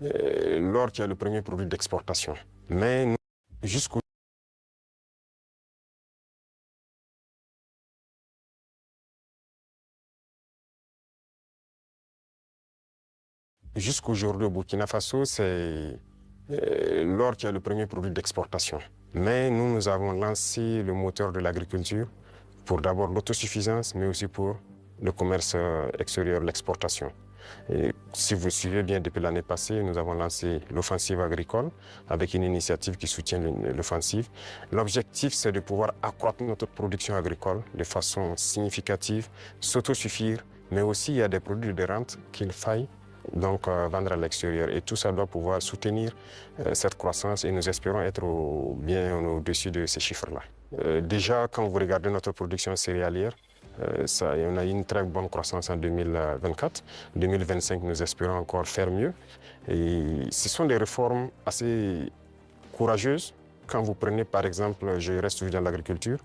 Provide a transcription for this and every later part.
l'or qui est le premier produit d'exportation. Mais nous, jusqu'aujourd'hui au Burkina Faso, c'est l'or qui est le premier produit d'exportation. Mais nous avons lancé le moteur de l'agriculture pour d'abord l'autosuffisance, mais aussi pour le commerce extérieur, l'exportation. Et si vous suivez bien, depuis l'année passée, nous avons lancé l'offensive agricole avec une initiative qui soutient l'offensive. L'objectif, c'est de pouvoir accroître notre production agricole de façon significative, s'autosuffire, mais aussi il y a des produits de rente qu'il faille donc vendre à l'extérieur. Et tout ça doit pouvoir soutenir cette croissance et nous espérons être bien au-dessus de ces chiffres-là. Déjà, quand vous regardez notre production céréalière, on a eu une très bonne croissance en 2024. 2025, nous espérons encore faire mieux. Et ce sont des réformes assez courageuses. Quand vous prenez par exemple, je reste toujours dans l'agriculture,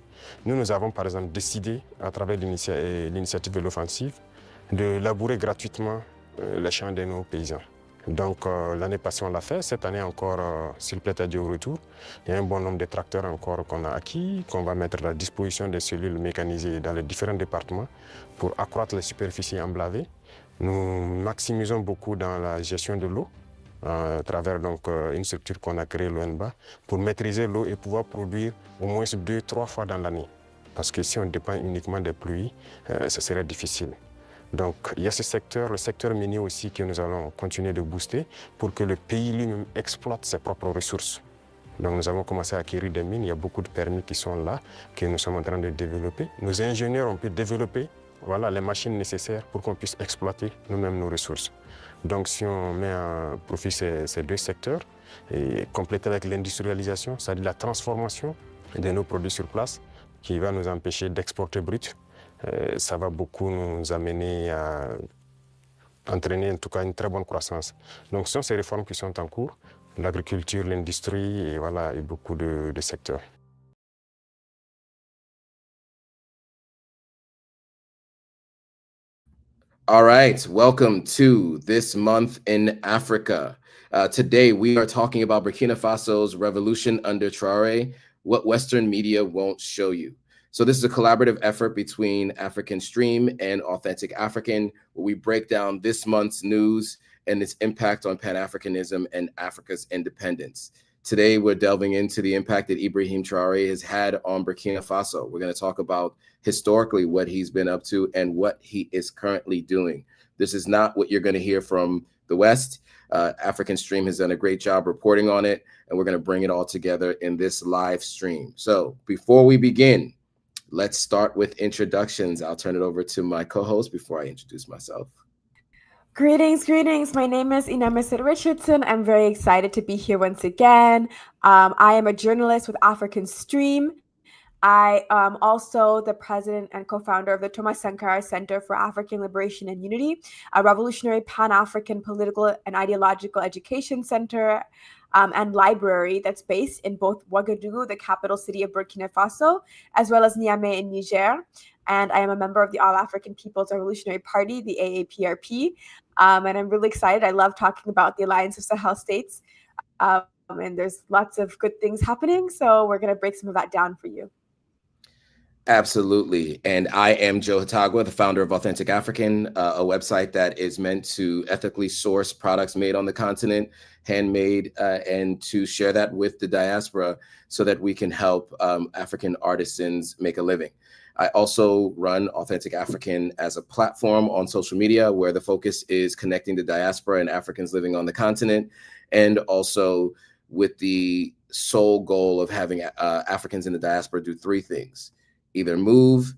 nous avons par exemple décidé, à travers l'initiative de l'offensive, de labourer gratuitement les champs de nos paysans. Donc l'année passée on l'a fait, cette année encore, s'il plaît à Dieu au retour, il y a un bon nombre de tracteurs encore qu'on a acquis, qu'on va mettre à la disposition des cellules mécanisées dans les différents départements pour accroître les superficies emblavées. Nous maximisons beaucoup dans la gestion de l'eau, à travers donc, une structure qu'on a créée, l'ONBA, pour maîtriser l'eau et pouvoir produire au moins 2-3 fois dans l'année. Parce que si on dépend uniquement des pluies, ce serait difficile. Donc il y a ce secteur, le secteur minier aussi, que nous allons continuer de booster pour que le pays lui-même exploite ses propres ressources. Donc nous avons commencé à acquérir des mines, il y a beaucoup de permis qui sont là, que nous sommes en train de développer. Nos ingénieurs ont pu développer les machines nécessaires pour qu'on puisse exploiter nous-mêmes nos ressources. Donc si on met à profit ces deux secteurs, et compléter avec l'industrialisation, c'est-à-dire la transformation de nos produits sur place, qui va nous empêcher d'exporter brut, ça va beaucoup nous amener à entraîner en tout cas une très bonne croissance. Donc ce sont ces réformes qui sont en cours, l'agriculture, l'industrie et beaucoup de secteurs. All right, welcome to This Month in Africa. Today we are talking about Burkina Faso's revolution under Traore, what Western media won't show you. So this is a collaborative effort between African Stream and Authentic African, where we break down this month's news and its impact on Pan-Africanism and Africa's independence. Today, we're delving into the impact that Ibrahim Traore has had on Burkina Faso. We're going to talk about historically what he's been up to and what he is currently doing. This is not what you're going to hear from the West. African Stream has done a great job reporting on it, and we're going to bring it all together in this live stream. So before we begin, let's start with introductions. I'll turn it over to my co-host before I introduce myself. Greetings. My name is Inem Richardson. I'm very excited to be here once again. I am a journalist with African Stream. I am also the president and co-founder of the Thomas Sankara Center for African Liberation and Unity, a revolutionary Pan-African political and ideological education center and library that's based in both Ouagadougou, the capital city of Burkina Faso, as well as Niamey in Niger. And I am a member of the All-African People's Revolutionary Party, the AAPRP. And I'm really excited. I love talking about the Alliance of Sahel States. And there's lots of good things happening. So we're going to break some of that down for you. Absolutely. And I am Joe Hatagwa, the founder of Authentic African, a website that is meant to ethically source products made on the continent, handmade, and to share that with the diaspora so that we can help African artisans make a living. I also run Authentic African as a platform on social media where the focus is connecting the diaspora and Africans living on the continent, and also with the sole goal of having Africans in the diaspora do three things: either move,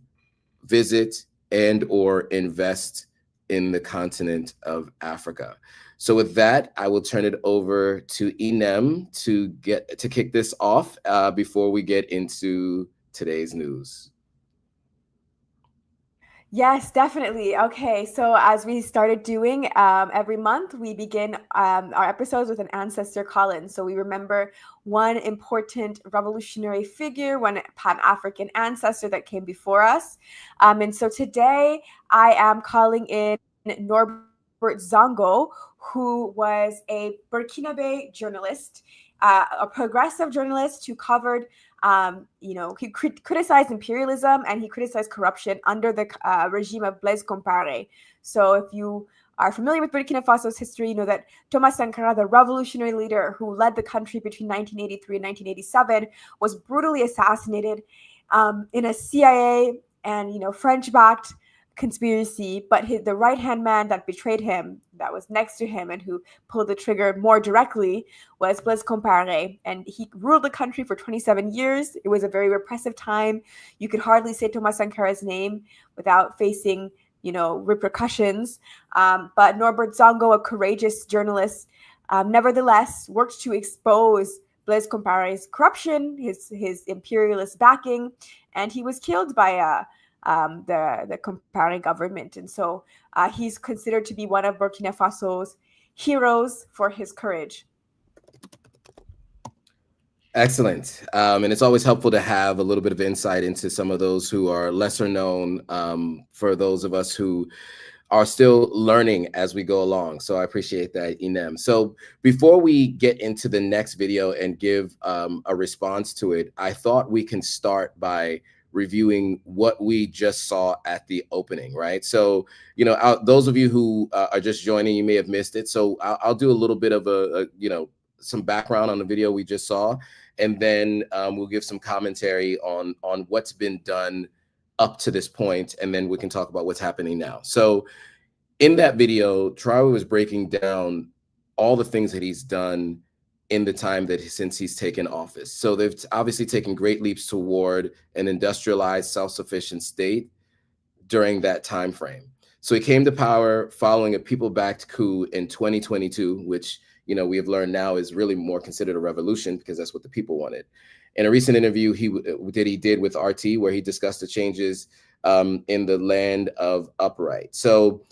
visit, and or invest in the continent of Africa. So with that, I will turn it over to Inem to kick this off before we get into today's news. Yes, definitely. Okay, so as we started doing every month, we begin our episodes with an ancestor call-in. So we remember one important revolutionary figure, one Pan-African ancestor that came before us. And so today I am calling in Norbert Zongo, who was a Burkinabe journalist, a progressive journalist who covered, he criticized imperialism and he criticized corruption under the regime of Blaise Compaoré. So if you are familiar with Burkina Faso's history, you know that Thomas Sankara, the revolutionary leader who led the country between 1983 and 1987, was brutally assassinated in a CIA and French-backed conspiracy. But the right-hand man that betrayed him, that was next to him and who pulled the trigger more directly, was Blaise Compaoré, and he ruled the country for 27 years. It was a very repressive time. You could hardly say Thomas Sankara's name without facing repercussions. But Norbert Zongo, a courageous journalist, nevertheless worked to expose Blaise Compaoré's corruption, his imperialist backing, and he was killed by the Compaoré government. And so he's considered to be one of Burkina Faso's heroes for his courage. Excellent. And it's always helpful to have a little bit of insight into some of those who are lesser known, for those of us who are still learning as we go along. So I appreciate that, Inem. So before we get into the next video and give a response to it, I thought we can start by reviewing what we just saw at the opening, right? So, those of you who are just joining, you may have missed it. So I'll do a little bit of some background on the video we just saw, and then we'll give some commentary on what's been done up to this point, and then we can talk about what's happening now. So in that video, Traore was breaking down all the things that he's done in the time since he's taken office. So they've obviously taken great leaps toward an industrialized, self-sufficient state during that time frame. So he came to power following a people-backed coup in 2022, which we have learned now is really more considered a revolution because that's what the people wanted. In a recent interview he did with RT, where he discussed the changes in the land of upright. So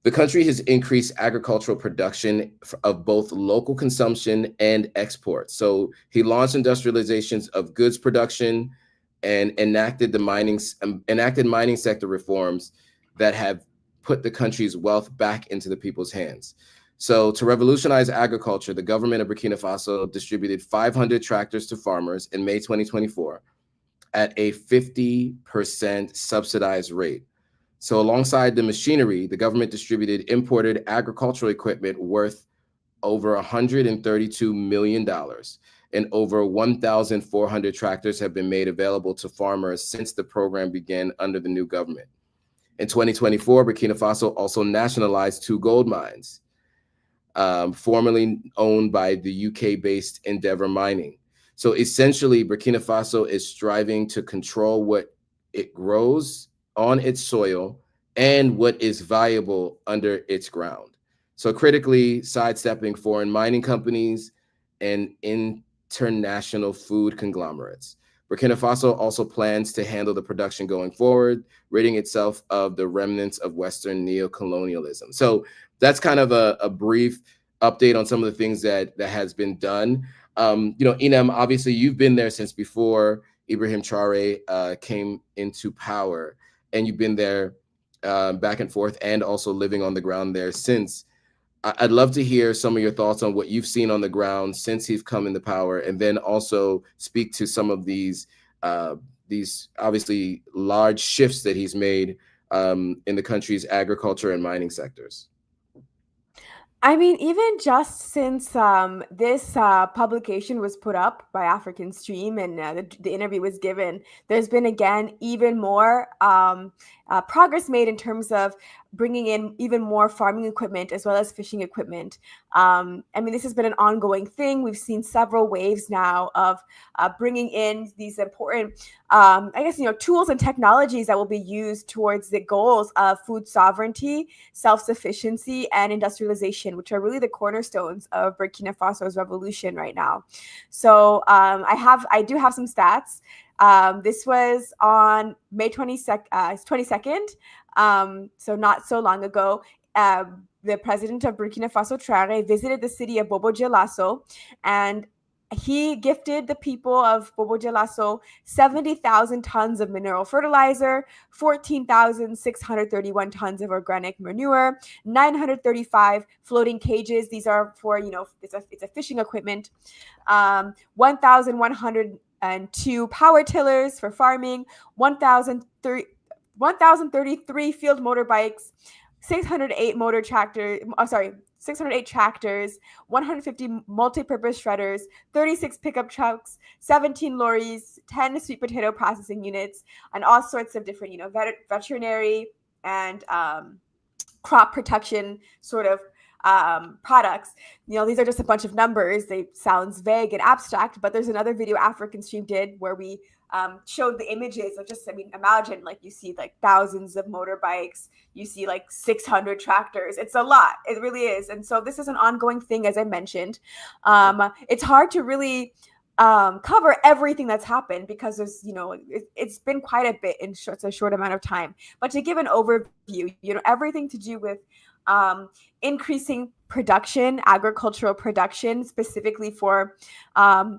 the country has increased agricultural production of both local consumption and export. So he launched industrializations of goods production and enacted mining sector reforms that have put the country's wealth back into the people's hands. So to revolutionize agriculture, the government of Burkina Faso distributed 500 tractors to farmers in May 2024 at a 50% subsidized rate. So alongside the machinery, the government distributed imported agricultural equipment worth over $132 million, and over 1,400 tractors have been made available to farmers since the program began under the new government. In 2024, Burkina Faso also nationalized 2 gold mines, formerly owned by the UK-based Endeavour Mining. So essentially, Burkina Faso is striving to control what it grows on its soil and what is viable under its ground. So critically sidestepping foreign mining companies and international food conglomerates. Burkina Faso also plans to handle the production going forward, ridding itself of the remnants of Western neocolonialism. So that's kind of a brief update on some of the things that has been done. Inem, obviously you've been there since before Ibrahim Traore came into power, and you've been there back and forth and also living on the ground there since. I'd love to hear some of your thoughts on what you've seen on the ground since he's come into power, and then also speak to some of these obviously large shifts that he's made in the country's agriculture and mining sectors. I mean, even just since this publication was put up by African Stream and the interview was given, there's been, again, even more progress made in terms of bringing in even more farming equipment as well as fishing equipment. I mean, this has been an ongoing thing. We've seen several waves now of bringing in these important, tools and technologies that will be used towards the goals of food sovereignty, self-sufficiency, and industrialization, which are really the cornerstones of Burkina Faso's revolution right now. So I do have some stats. This was on May 22nd, so not so long ago. The president of Burkina Faso, Traore, visited the city of Bobo Dioulasso, and he gifted the people of Bobo Dioulasso 70,000 tons of mineral fertilizer, 14,631 tons of organic manure, 935 floating cages. These are for, it's a fishing equipment. 1,102 power tillers for farming, 1,033 field motorbikes, 608 608 tractors, 150 multi-purpose shredders, 36 pickup trucks, 17 lorries, 10 sweet potato processing units, and all sorts of different, veterinary and crop protection sort of products. These are just a bunch of numbers. They sounds vague and abstract, but there's another video African Stream did where we showed the images of imagine you see thousands of motorbikes, you see 600 tractors. It's a lot. It really is. And so this is an ongoing thing, as I mentioned. It's hard to really cover everything that's happened because there's, it's been quite a bit in such a short amount of time. But to give an overview, everything to do with increasing production, agricultural production, specifically for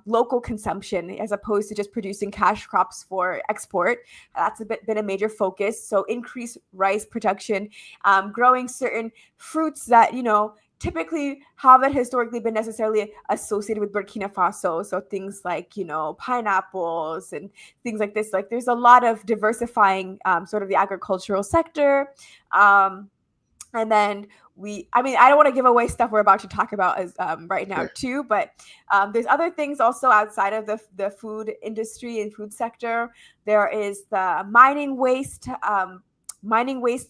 local consumption, as opposed to just producing cash crops for export. That's been a major focus. So increase rice production, growing certain fruits that, typically haven't historically been necessarily associated with Burkina Faso. So things like, pineapples and things like this. There's a lot of diversifying sort of the agricultural sector. And then I don't want to give away stuff we're about to talk about as right now too, but there's other things also outside of the food industry and food sector. There is the mining waste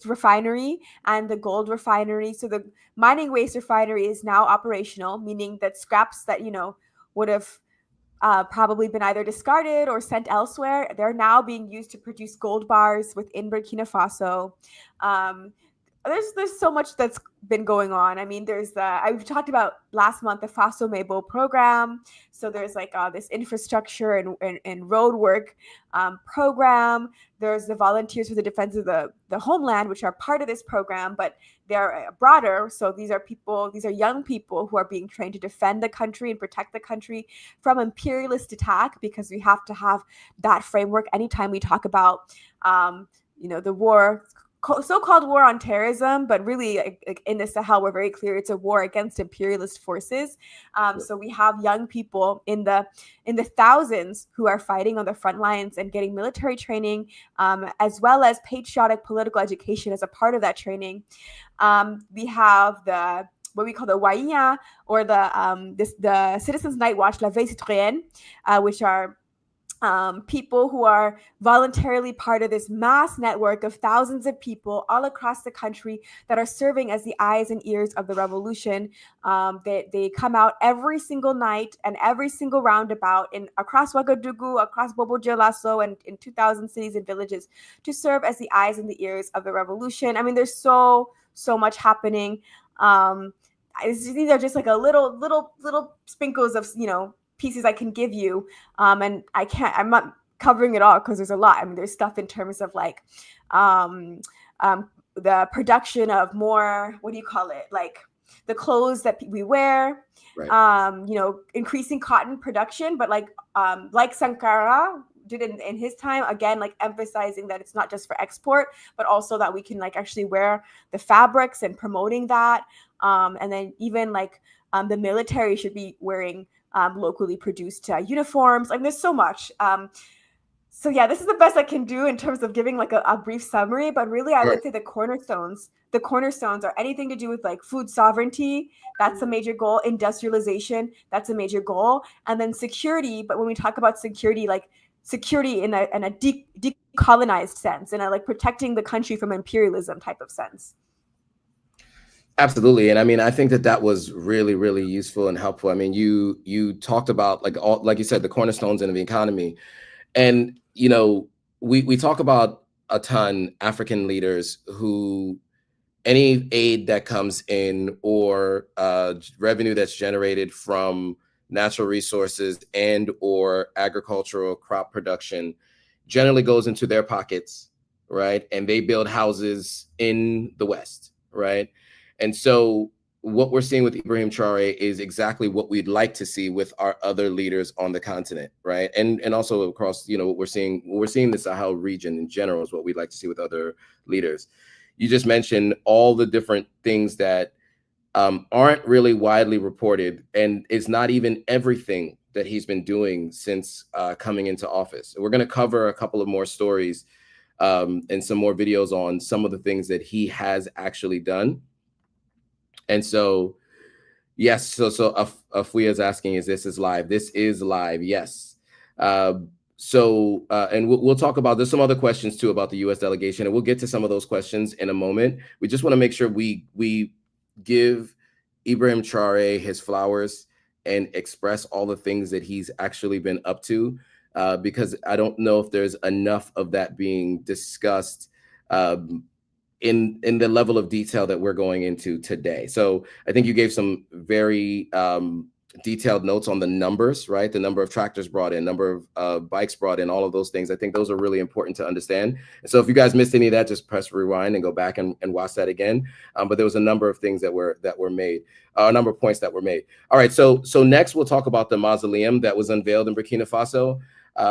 refinery and the gold refinery. So the mining waste refinery is now operational, meaning that scraps that, would have probably been either discarded or sent elsewhere, they're now being used to produce gold bars within Burkina Faso. There's so much that's been going on. There's I've talked about last month, the Faso Mebo program. So there's this infrastructure and road work program. There's the Volunteers for the Defense of the Homeland, which are part of this program, but they're broader. So these are young people who are being trained to defend the country and protect the country from imperialist attack, because we have to have that framework anytime we talk about, the war, so-called war on terrorism, but really in the Sahel, we're very clear it's a war against imperialist forces. So we have young people in the thousands who are fighting on the front lines and getting military training, as well as patriotic political education as a part of that training. We have what we call the Waïa, or the Citizens Night Watch, La Veille Citoyenne, which are people who are voluntarily part of this mass network of thousands of people all across the country that are serving as the eyes and ears of the revolution. They come out every single night and every single roundabout across Ouagadougou, across Bobo Dioulasso, and in 2,000 cities and villages to serve as the eyes and the ears of the revolution. There's so much happening. These are just a little sprinkles of, pieces I can give you, and I'm not covering it all because there's a lot. There's stuff in terms of the production of more, what do you call it, the clothes that we wear, right. Increasing cotton production, but like Sankara did in his time, again, emphasizing that it's not just for export, but also that we can actually wear the fabrics and promoting that, and then even the military should be wearing locally produced uniforms. There's so much. So yeah, this is the best I can do in terms of giving a brief summary, but really I would say the cornerstones are anything to do with food sovereignty. That's a major goal. Industrialization, that's a major goal. And then security. But when we talk about security, security in a decolonized sense, in a protecting the country from imperialism type of sense. Absolutely. And I think that was really, really useful and helpful. You talked about like you said, the cornerstones in the economy. And, we talk about a ton African leaders who any aid that comes in or revenue that's generated from natural resources and or agricultural crop production generally goes into their pockets, right? And they build houses in the West, right? And so what we're seeing with Ibrahim Traore is exactly what we'd like to see with our other leaders on the continent, right? And also across, what we're seeing in the Sahel region in general is what we'd like to see with other leaders. You just mentioned all the different things that aren't really widely reported, and it's not even everything that he's been doing since coming into office. We're going to cover a couple of more stories and some more videos on some of the things that he has actually done. And so, yes, so Afuya is asking, is this live? This is live, yes. And we'll talk about, there's some other questions too about the U.S. delegation, and we'll get to some of those questions in a moment. We just want to make sure we give Ibrahim Traore his flowers and express all the things that he's actually been up to, because I don't know if there's enough of that being discussed in the level of detail that we're going into today. So I think you gave some very detailed notes on the numbers, right? The number of tractors brought in, number of bikes brought in, all of those things. I think those are really important to understand. And so if you guys missed any of that, just press rewind and go back and watch that again. But there was a number of things that were made, a number of points that were made. All right, so next we'll talk about the mausoleum that was unveiled in Burkina Faso.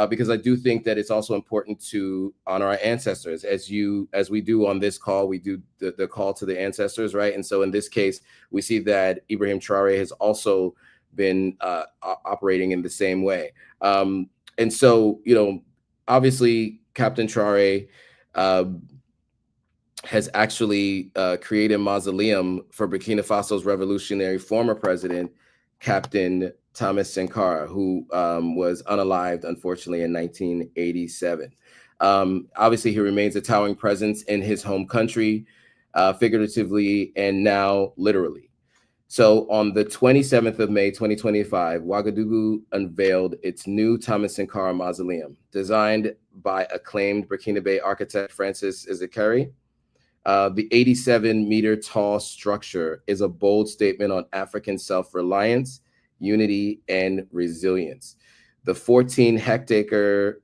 Because I do think that it's also important to honor our ancestors, as we do on this call. We do the call to the ancestors, right? And so in this case, we see that Ibrahim Traore has also been operating in the same way. And so, obviously, Captain Traore has actually created a mausoleum for Burkina Faso's revolutionary former president, Captain Thomas Sankara, who was unalived, unfortunately, in 1987. Obviously, he remains a towering presence in his home country, figuratively and now literally. So on the 27th of May, 2025, Ouagadougou unveiled its new Thomas Sankara mausoleum, designed by acclaimed Burkinabe architect Francis Ezekeri. The 87-meter tall structure is a bold statement on African self-reliance, unity, and resilience. The 14-hectare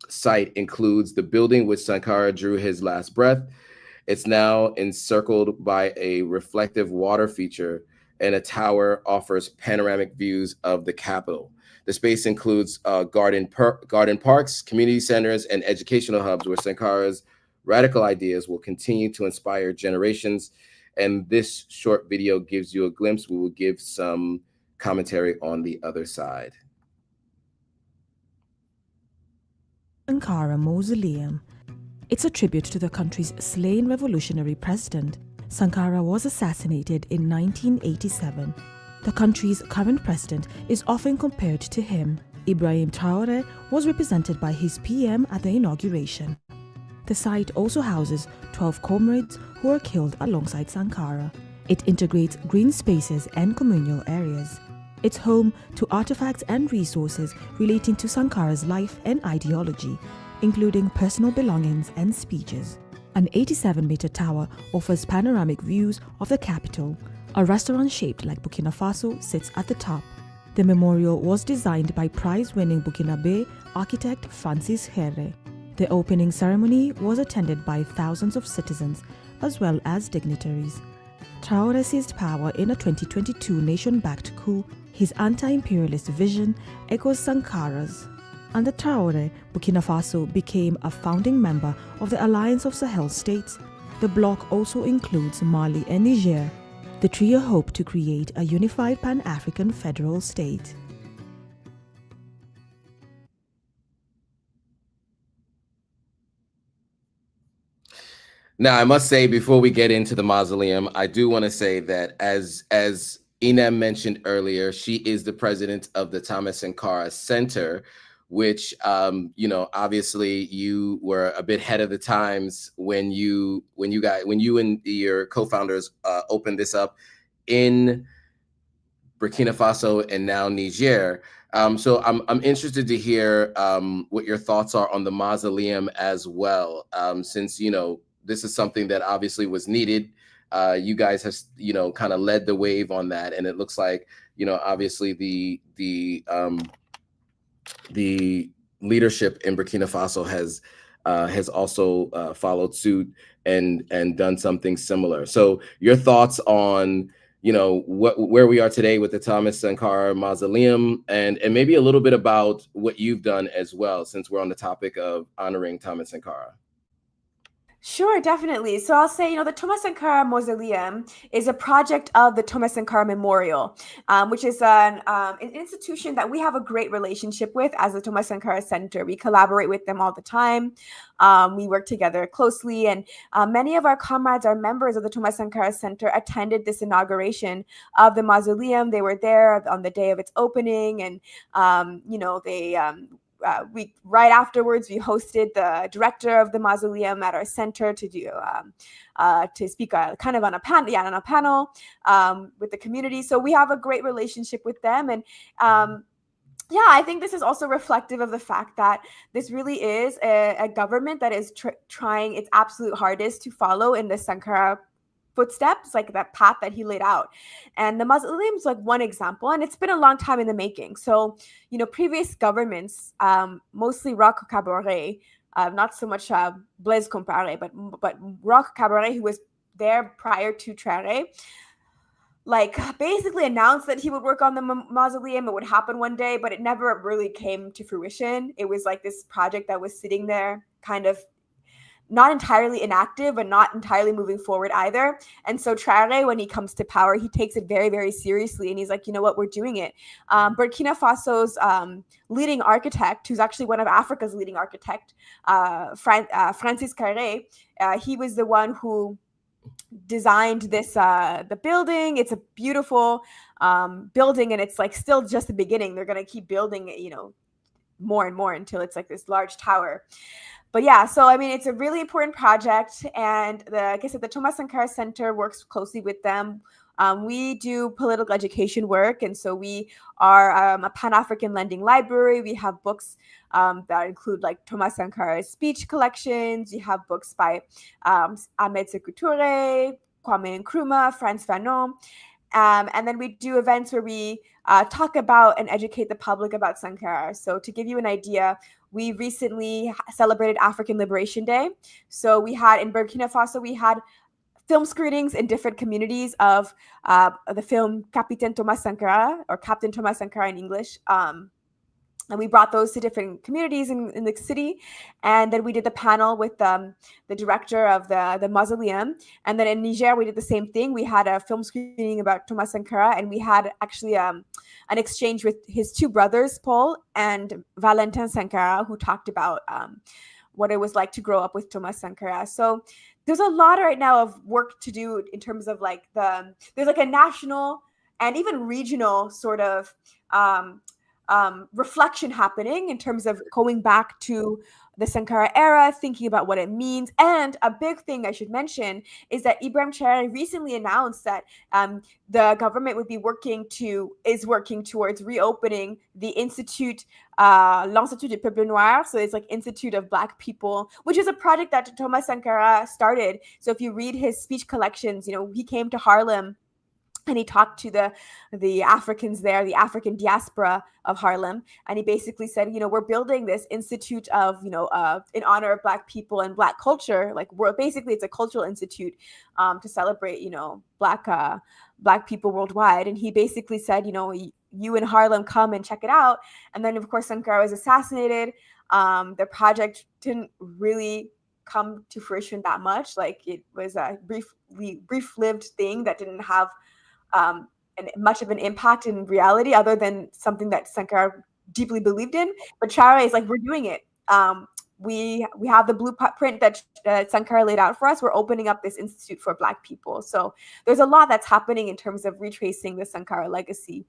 site includes the building which Sankara drew his last breath. It's now encircled by a reflective water feature, and a tower offers panoramic views of the capital. The space includes garden parks, community centers, and educational hubs where Sankara's radical ideas will continue to inspire generations. And this short video gives you a glimpse. We will give some commentary on the other side. Sankara Mausoleum. It's a tribute to the country's slain revolutionary president. Sankara was assassinated in 1987. The country's current president is often compared to him. Ibrahim Traore was represented by his PM at the inauguration. The site also houses 12 comrades who were killed alongside Sankara. It integrates green spaces and communal areas. It's home to artifacts and resources relating to Sankara's life and ideology, including personal belongings and speeches. An 87-meter tower offers panoramic views of the capital. A restaurant shaped like Burkina Faso sits at the top. The memorial was designed by prize-winning Burkinabe architect Francis Here. The opening ceremony was attended by thousands of citizens as well as dignitaries. Traore seized power in a 2022 nation-backed coup. His anti-imperialist vision echoes Sankara's. Under Traore, Burkina Faso became a founding member of the Alliance of Sahel States. The bloc also includes Mali and Niger. The trio hope to create a unified Pan-African federal state. Now, I must say, before we get into the mausoleum, I do want to say that as Inem mentioned earlier, she is the president of the Thomas Sankara Center, which, obviously you were a bit ahead of the times when you and your co-founders opened this up in Burkina Faso and now Niger. So I'm interested to hear what your thoughts are on the mausoleum as well, since this is something that obviously was needed. You guys have kind of led the wave on that, and it looks like obviously the leadership in Burkina Faso has also followed suit. and done something similar. So your thoughts on, you know, where we are today with the Thomas Sankara Mausoleum, and maybe a little bit about what you've done as well, since we're on the topic of honoring Thomas Sankara. Sure, definitely. So I'll say, the Thomas Sankara Mausoleum is a project of the Thomas Sankara Memorial, which is an institution that we have a great relationship with as the Thomas Sankara Center. We collaborate with them all the time. We work together closely, and many of our comrades are members of the Thomas Sankara Center, attended this inauguration of the mausoleum. They were there on the day of its opening, and, right afterwards, we hosted the director of the mausoleum at our center to do to speak kind of on a panel with the community. So we have a great relationship with them, and I think this is also reflective of the fact that this really is a government that is trying its absolute hardest to follow in the Sankara footsteps, like that path that he laid out. And the mausoleum is like one example, and it's been a long time in the making. So, previous governments, mostly Roch Kaboré, not so much Blaise Compaoré, but Roch Kaboré, who was there prior to Traore, like basically announced that he would work on the mausoleum. It would happen one day, but it never really came to fruition. It was like this project that was sitting there, kind of not entirely inactive and not entirely moving forward either. And so Traore, when he comes to power, he takes it very, very seriously. And he's like, you know what, we're doing it. Burkina Faso's leading architect, who's actually one of Africa's leading architects, Francis Carré, he was the one who designed this the building. It's a beautiful building, and it's like still just the beginning. They're going to keep building it, more and more until it's like this large tower. But yeah, so I mean, it's a really important project, and like I said, the Thomas Sankara Center works closely with them. We do political education work, and so we are a Pan-African lending library. We have books that include like Thomas Sankara's speech collections. We have books by Ahmed Sékou Touré, Kwame Nkrumah, Frantz Fanon. And then we do events where we talk about and educate the public about Sankara. So to give you an idea, we recently celebrated African Liberation Day. So we had in Burkina Faso, we had film screenings in different communities of the film Capitaine Thomas Sankara, or Captain Thomas Sankara in English. And we brought those to different communities in the city. And then we did the panel with the director of the mausoleum. And then in Niger, we did the same thing. We had a film screening about Thomas Sankara, and we had actually an exchange with his two brothers, Paul and Valentin Sankara, who talked about what it was like to grow up with Thomas Sankara. So there's a lot right now of work to do in terms of like there's like a national and even regional sort of reflection happening in terms of going back to the Sankara era, thinking about what it means. And a big thing I should mention is that Ibrahim Traore recently announced that the government would be working towards reopening the Institute, l'Institut du Peuple Noir. So it's like Institute of Black People, which is a project that Thomas Sankara started. So if you read his speech collections, he came to Harlem and he talked to the Africans there, the African diaspora of Harlem. And he basically said, we're building this institute of, in honor of Black people and Black culture. Like basically it's a cultural institute to celebrate, Black people worldwide. And he basically said, you in Harlem, come and check it out. And then of course, Sankara was assassinated. The project didn't really come to fruition that much. Like it was a brief-lived thing that didn't have much of an impact in reality, other than something that Sankara deeply believed in. But Traore is like, we're doing it. We have the blueprint that Sankara laid out for us. We're opening up this institute for Black people. So there's a lot that's happening in terms of retracing the Sankara legacy.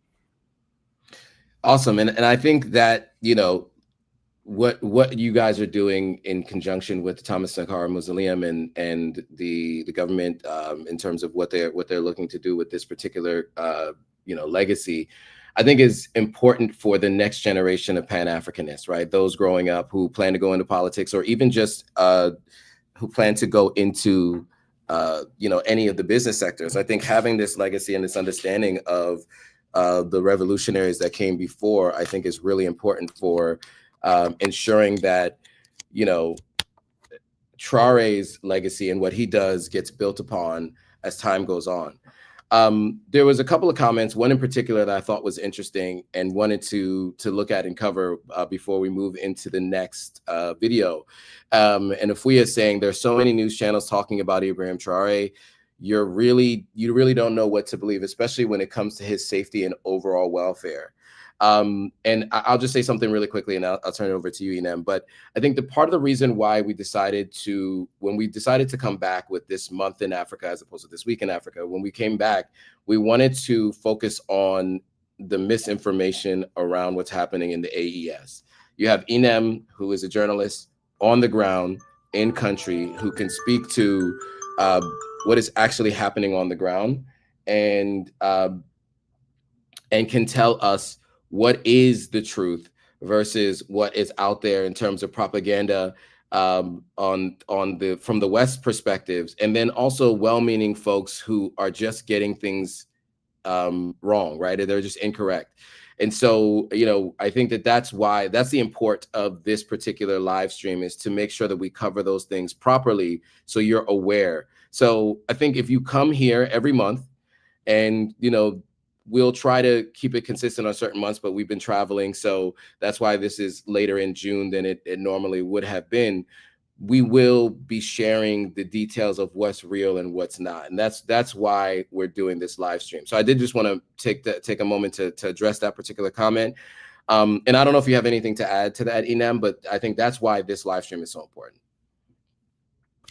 Awesome, and I think that what you guys are doing in conjunction with the Thomas Sankara Mausoleum and the government in terms of what they're looking to do with this particular legacy, I think is important for the next generation of Pan-Africanists, right? Those growing up who plan to go into politics, or even just who plan to go into any of the business sectors. I think having this legacy and this understanding of the revolutionaries that came before, I think is really important for ensuring that, Traore's legacy and what he does gets built upon as time goes on. There was a couple of comments, one in particular that I thought was interesting and wanted to look at and cover before we move into the next video. And Afuya is saying there's so many news channels talking about Ibrahim Traore. You really don't know what to believe, especially when it comes to his safety and overall welfare. And I'll just say something really quickly, and I'll turn it over to you, Inem. But I think the part of the reason why we decided to, when we decided to come back with this month in Africa as opposed to this week in Africa, when we came back, we wanted to focus on the misinformation around what's happening in the AES. You have Inem, who is a journalist on the ground in country, who can speak to what is actually happening on the ground, and can tell us what is the truth versus what is out there in terms of propaganda from the West perspectives, and then also well-meaning folks who are just getting things wrong, right? They're just incorrect. And so, I think that's the import of this particular live stream, is to make sure that we cover those things properly so you're aware. So I think if you come here every month, and we'll try to keep it consistent on certain months, but we've been traveling, so that's why this is later in June than it normally would have been. We will be sharing the details of what's real and what's not, and that's why we're doing this live stream. So I did just want to take a moment to address that particular comment, and I don't know if you have anything to add to that, Inem, but I think that's why this live stream is so important.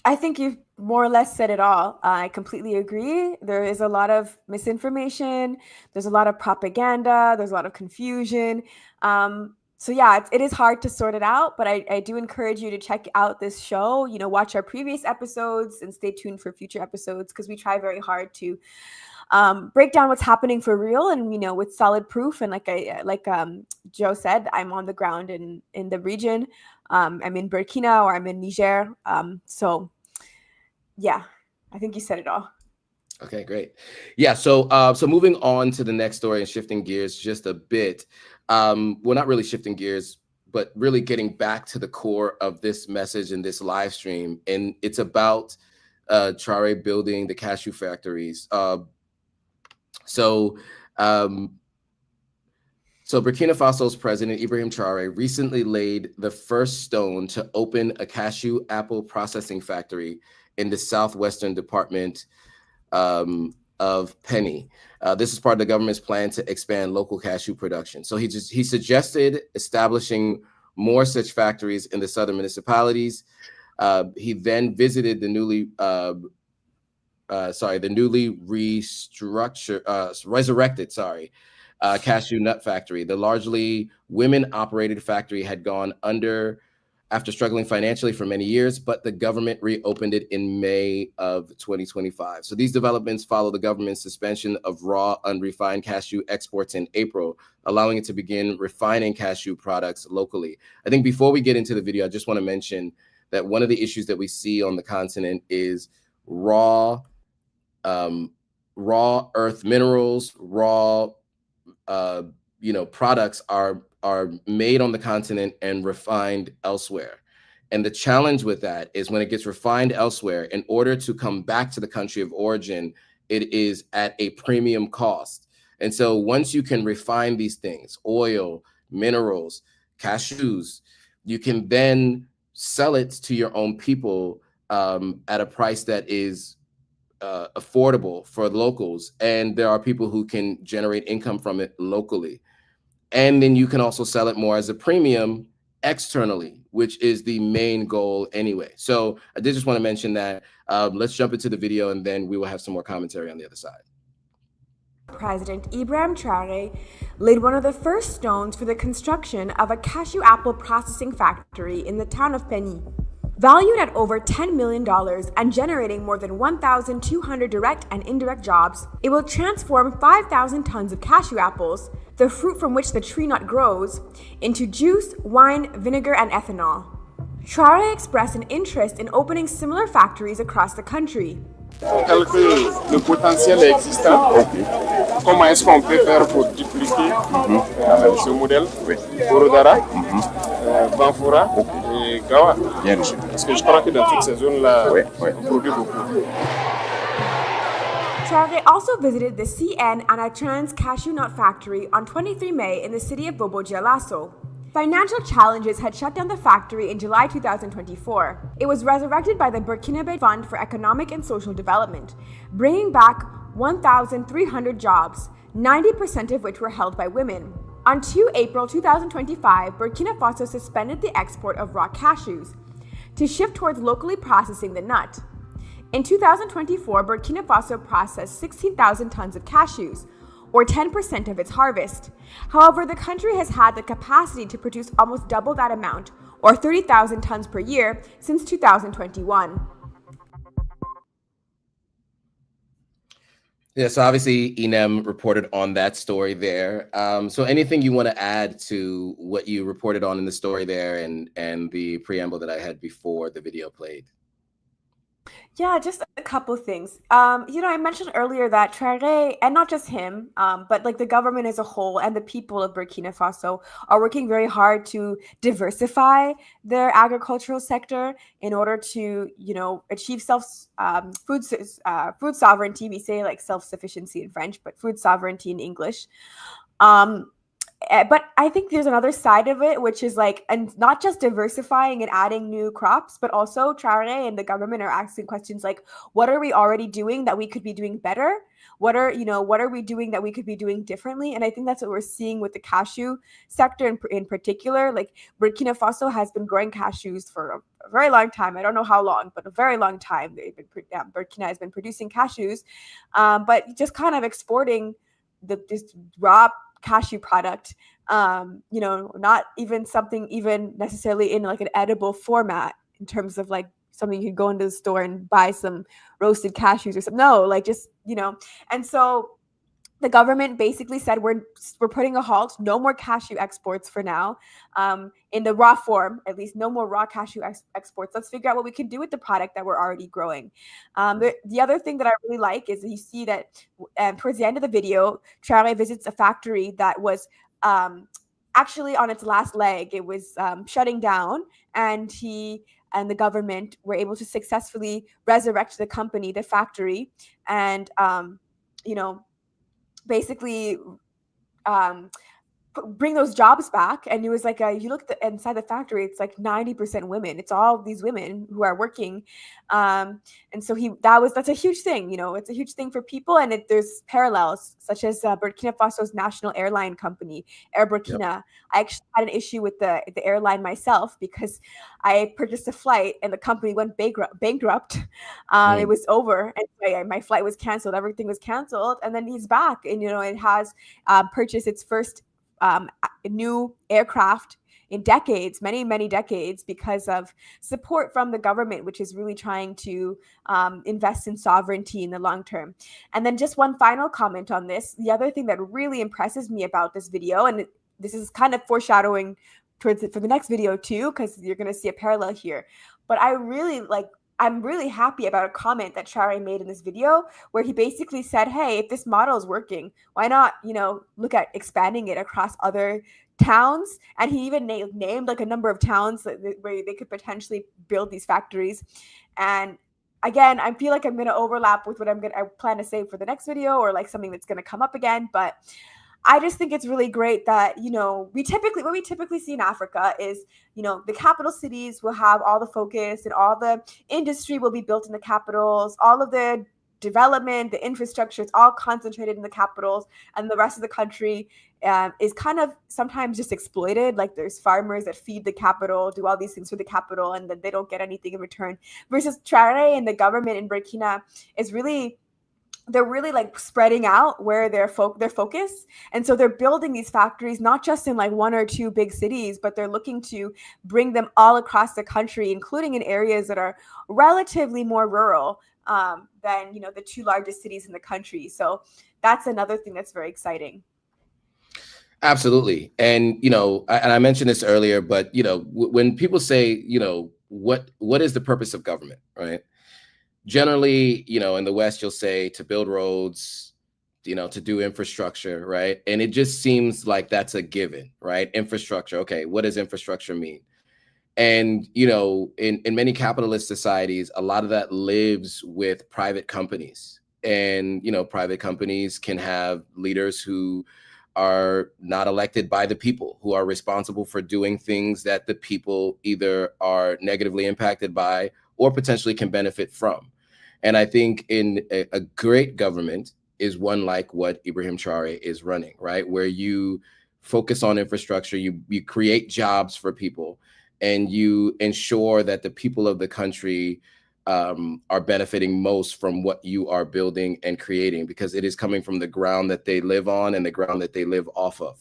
I think you've more or less said it all. I completely agree. There is a lot of misinformation. There's a lot of propaganda. There's a lot of confusion. So yeah, it is hard to sort it out, but I do encourage you to check out this show, watch our previous episodes and stay tuned for future episodes, because we try very hard to break down what's happening for real and, with solid proof. And like Joe said, I'm on the ground in the region. I'm in Burkina, or I'm in Niger. So yeah, I think you said it all. Okay, great. Yeah, so moving on to the next story and shifting gears just a bit. Well, not really shifting gears, but really getting back to the core of this message in this live stream. And it's about Traore building the cashew factories. So Burkina Faso's president, Ibrahim Traore, recently laid the first stone to open a cashew apple processing factory in the southwestern department of Penny. This is part of the government's plan to expand local cashew production. So he suggested establishing more such factories in the southern municipalities. He then visited the newly resurrected cashew nut factory. The largely women-operated factory had gone under after struggling financially for many years, but the government reopened it in May of 2025. So these developments follow the government's suspension of raw, unrefined cashew exports in April, allowing it to begin refining cashew products locally. I think before we get into the video, I just want to mention that one of the issues that we see on the continent is raw earth minerals, raw products are made on the continent and refined elsewhere. And the challenge with that is when it gets refined elsewhere, in order to come back to the country of origin, it is at a premium cost. And so once you can refine these things, oil, minerals, cashews, you can then sell it to your own people at a price that is affordable for locals. And there are people who can generate income from it locally. And then you can also sell it more as a premium externally, which is the main goal anyway. So I did just want to mention that. Let's jump into the video, and then we will have some more commentary on the other side. President Ibrahim Traore laid one of the first stones for the construction of a cashew apple processing factory in the town of Penny. Valued at over $10 million and generating more than 1,200 direct and indirect jobs, it will transform 5,000 tons of cashew apples, the fruit from which the tree nut grows, into juice, wine, vinegar, and ethanol. Traore expressed an interest in opening similar factories across the country. Le potentiel est existant. Comment est-ce qu'on peut faire pour dupliquer ce modèle pour Dara? Banfura et Gawa. Bien reçu. Parce que je crois que dans toutes ces zones-là, Ouais. on produit beaucoup. Traore also visited the CN Anatrans cashew nut factory on 23 May in the city of Bobo Dioulasso. Financial challenges had shut down the factory in July 2024. It was resurrected by the Burkinabe Fund for Economic and Social Development, bringing back 1,300 jobs, 90% of which were held by women. On 2 April 2025, Burkina Faso suspended the export of raw cashews to shift towards locally processing the nut. In 2024, Burkina Faso processed 16,000 tons of cashews, or 10% of its harvest. However, the country has had the capacity to produce almost double that amount, or 30,000 tons per year, since 2021. Yeah, so obviously Inem reported on that story there. So anything you want to add to what you reported on in the story there and the preamble that I had before the video played? Yeah, just a couple things. I mentioned earlier that Traore, and not just him, but like the government as a whole and the people of Burkina Faso are working very hard to diversify their agricultural sector in order to, achieve food sovereignty. We say like self-sufficiency in French, but food sovereignty in English. But I think there's another side of it, which is like, and not just diversifying and adding new crops, but also Traore and the government are asking questions like, what are we already doing that we could be doing better? What are we doing that we could be doing differently? And I think that's what we're seeing with the cashew sector in particular. Like Burkina Faso has been growing cashews for a very long time. I don't know how long, but a very long time. Burkina has been producing cashews, but just kind of exporting this raw cashew product, not even something even necessarily in like an edible format in terms of like something you could go into the store and buy some roasted cashews or something. No, like just, and so the government basically said we're putting a halt, no more cashew exports for now, in the raw form, at least no more raw cashew exports. Let's figure out what we can do with the product that we're already growing. The other thing that I really like is you see that towards the end of the video, Traore visits a factory that was actually on its last leg. It was shutting down, and he and the government were able to successfully resurrect the factory, and basically bring those jobs back. And it was like you look inside the factory, it's like 90% women. It's all these women who are working, and so that's a huge thing. It's a huge thing for people, and there's parallels such as Burkina Faso's national airline company, Air Burkina. Yep. I actually had an issue with the airline myself because I purchased a flight and the company went bankrupt. It was over, and my flight was canceled. Everything was canceled, and then he's back, and it has purchased its first new aircraft in decades, many decades, because of support from the government, which is really trying to invest in sovereignty in the long term. And then just one final comment on this. The other thing that really impresses me about this video, and this is kind of foreshadowing for the next video too, because you're going to see a parallel here. But I'm really happy about a comment that Traore made in this video where he basically said, hey, if this model is working, why not, look at expanding it across other towns? And he even named like a number of towns where they could potentially build these factories. And again, I feel like I'm going to overlap with what I plan to say for the next video, or like something that's going to come up again. But I just think it's really great that, what we typically see in Africa is, the capital cities will have all the focus and all the industry will be built in the capitals, all of the development, the infrastructure, it's all concentrated in the capitals, and the rest of the country is kind of sometimes just exploited. Like there's farmers that feed the capital, do all these things for the capital, and then they don't get anything in return. Versus Traore and the government in Burkina they're really like spreading out where their focus. And so they're building these factories, not just in like one or two big cities, but they're looking to bring them all across the country, including in areas that are relatively more rural than, the two largest cities in the country. So that's another thing that's very exciting. Absolutely. And, and I mentioned this earlier, but, when people say, what is the purpose of government, right? Generally, in the West, you'll say to build roads, to do infrastructure, right? And it just seems like that's a given, right? Infrastructure. Okay, what does infrastructure mean? And, in many capitalist societies, a lot of that lives with private companies. And, private companies can have leaders who are not elected by the people, who are responsible for doing things that the people either are negatively impacted by or potentially can benefit from. And I think in a great government is one like what Ibrahim Traore is running, right? Where you focus on infrastructure, you create jobs for people, and you ensure that the people of the country are benefiting most from what you are building and creating, because it is coming from the ground that they live on and the ground that they live off of.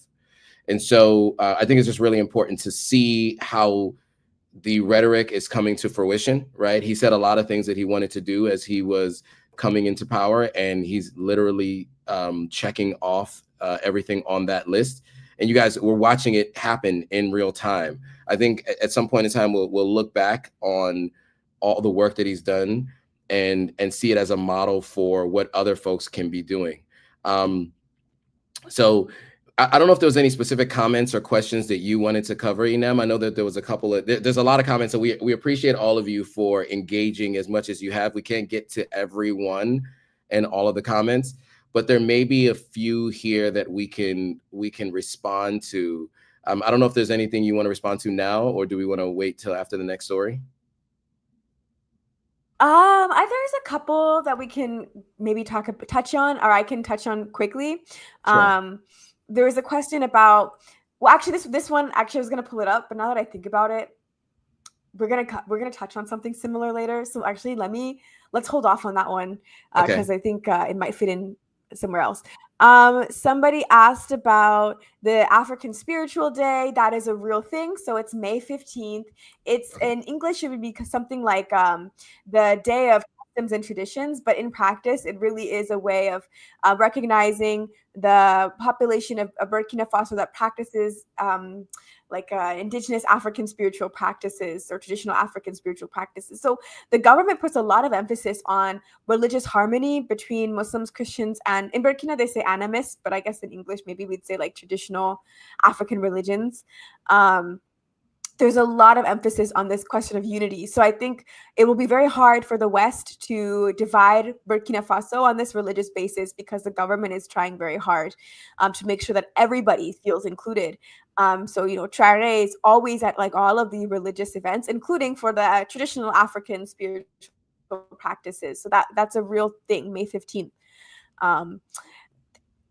And so I think it's just really important to see how the rhetoric is coming to fruition, right? He said a lot of things that he wanted to do as he was coming into power, and he's literally checking off everything on that list. And you guys were watching it happen in real time. I think at some point in time, we'll look back on all the work that he's done and see it as a model for what other folks can be doing. So I don't know if there was any specific comments or questions that you wanted to cover, Inem. I know that there was a couple of, there's a lot of comments, so we appreciate all of you for engaging as much as you have. We can't get to everyone and all of the comments, but there may be a few here that we can respond to. I don't know if there's anything you want to respond to now, or do we want to wait till after the next story? There's a couple that we can maybe touch on, or I can touch on quickly. Sure. There was a question about, well, actually this one, actually I was going to pull it up, but now that I think about it, we're going to touch on something similar later. So actually let's hold off on that one because I think it might fit in somewhere else. Somebody asked about the African Spiritual Day. That is a real thing. So it's May 15th. It's in English, it would be something like the Day of Customs and Traditions, but in practice, it really is a way of recognizing the population of Burkina Faso that practices indigenous African spiritual practices or traditional African spiritual practices. So the government puts a lot of emphasis on religious harmony between Muslims, Christians, and in Burkina they say animists, but I guess in English maybe we'd say like traditional African religions. There's a lot of emphasis on this question of unity. So I think it will be very hard for the West to divide Burkina Faso on this religious basis, because the government is trying very hard to make sure that everybody feels included. So, Traore is always at like all of the religious events, including for the traditional African spiritual practices. So that's a real thing, May 15th.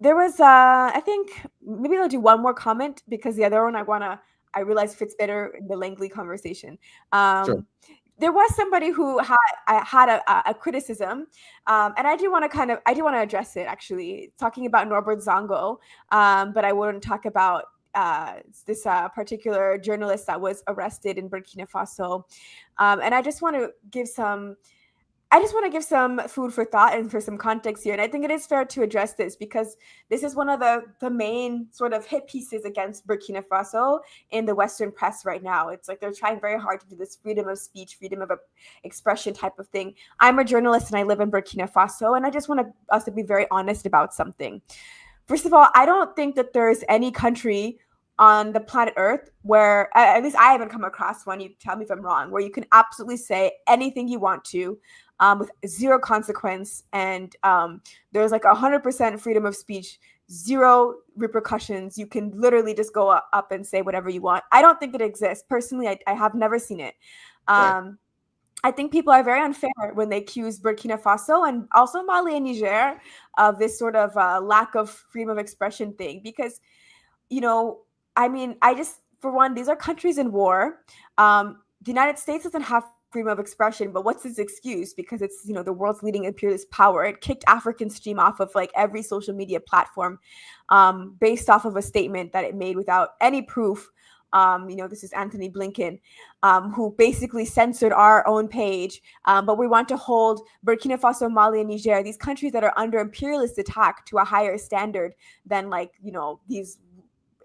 There was, I think, maybe I'll do one more comment, because the other one I realized fits better in the Langley conversation. Sure. There was somebody who had a criticism, and I do want to address it, actually, talking about Norbert Zongo, but I wouldn't talk about this particular journalist that was arrested in Burkina Faso. And I just want to give some food for thought and for some context here. And I think it is fair to address this, because this is one of the main sort of hit pieces against Burkina Faso in the Western press right now. It's like they're trying very hard to do this freedom of speech, freedom of expression type of thing. I'm a journalist and I live in Burkina Faso, and I just want us to be very honest about something. First of all, I don't think that there is any country on the planet Earth where, at least I haven't come across one, you tell me if I'm wrong, where you can absolutely say anything you want to with zero consequence, and there's like 100% freedom of speech, zero repercussions. You can literally just go up and say whatever you want. I don't think it exists. Personally, I have never seen it. Right. I think people are very unfair when they accuse Burkina Faso and also Mali and Niger of this sort of lack of freedom of expression thing, because, for one, these are countries in war. The United States doesn't have freedom of expression, but what's its excuse? Because it's, the world's leading imperialist power. It kicked African Stream off of like every social media platform based off of a statement that it made without any proof. This is Anthony Blinken, who basically censored our own page. But we want to hold Burkina Faso, Mali, and Niger, these countries that are under imperialist attack, to a higher standard than these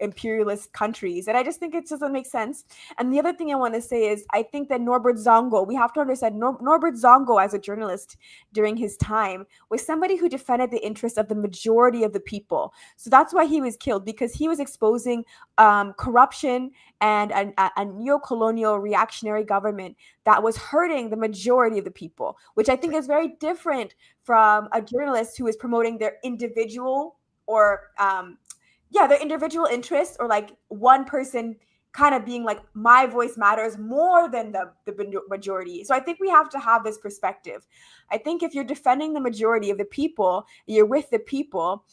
imperialist countries. And I just think it doesn't make sense. And the other thing I want to say is I think that Norbert Zongo, we have to understand Norbert Zongo as a journalist during his time was somebody who defended the interests of the majority of the people. So that's why he was killed, because he was exposing corruption and a neo-colonial reactionary government that was hurting the majority of the people, which I think is very different from a journalist who is promoting their individual or their individual interests, or like one person kind of being like, my voice matters more than the majority. So I think we have to have this perspective. I think if you're defending the majority of the people, you're with the people,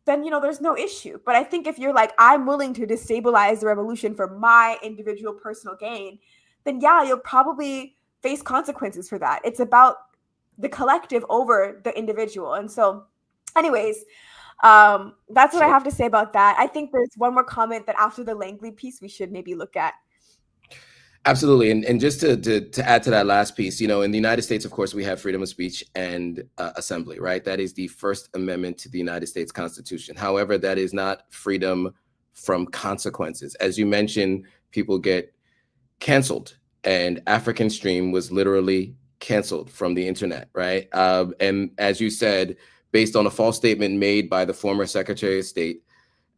then, there's no issue. But I think if you're like, I'm willing to destabilize the revolution for my individual personal gain, then you'll probably face consequences for that. It's about the collective over the individual. And so anyways, that's what I have to say about that. I think there's one more comment that after the Langley piece, we should maybe look at. Absolutely. And just to add to that last piece, in the United States, of course, we have freedom of speech and assembly, right? That is the First Amendment to the United States Constitution. However, that is not freedom from consequences. As you mentioned, people get canceled, and African Stream was literally canceled from the internet, right? And as you said, based on a false statement made by the former Secretary of State,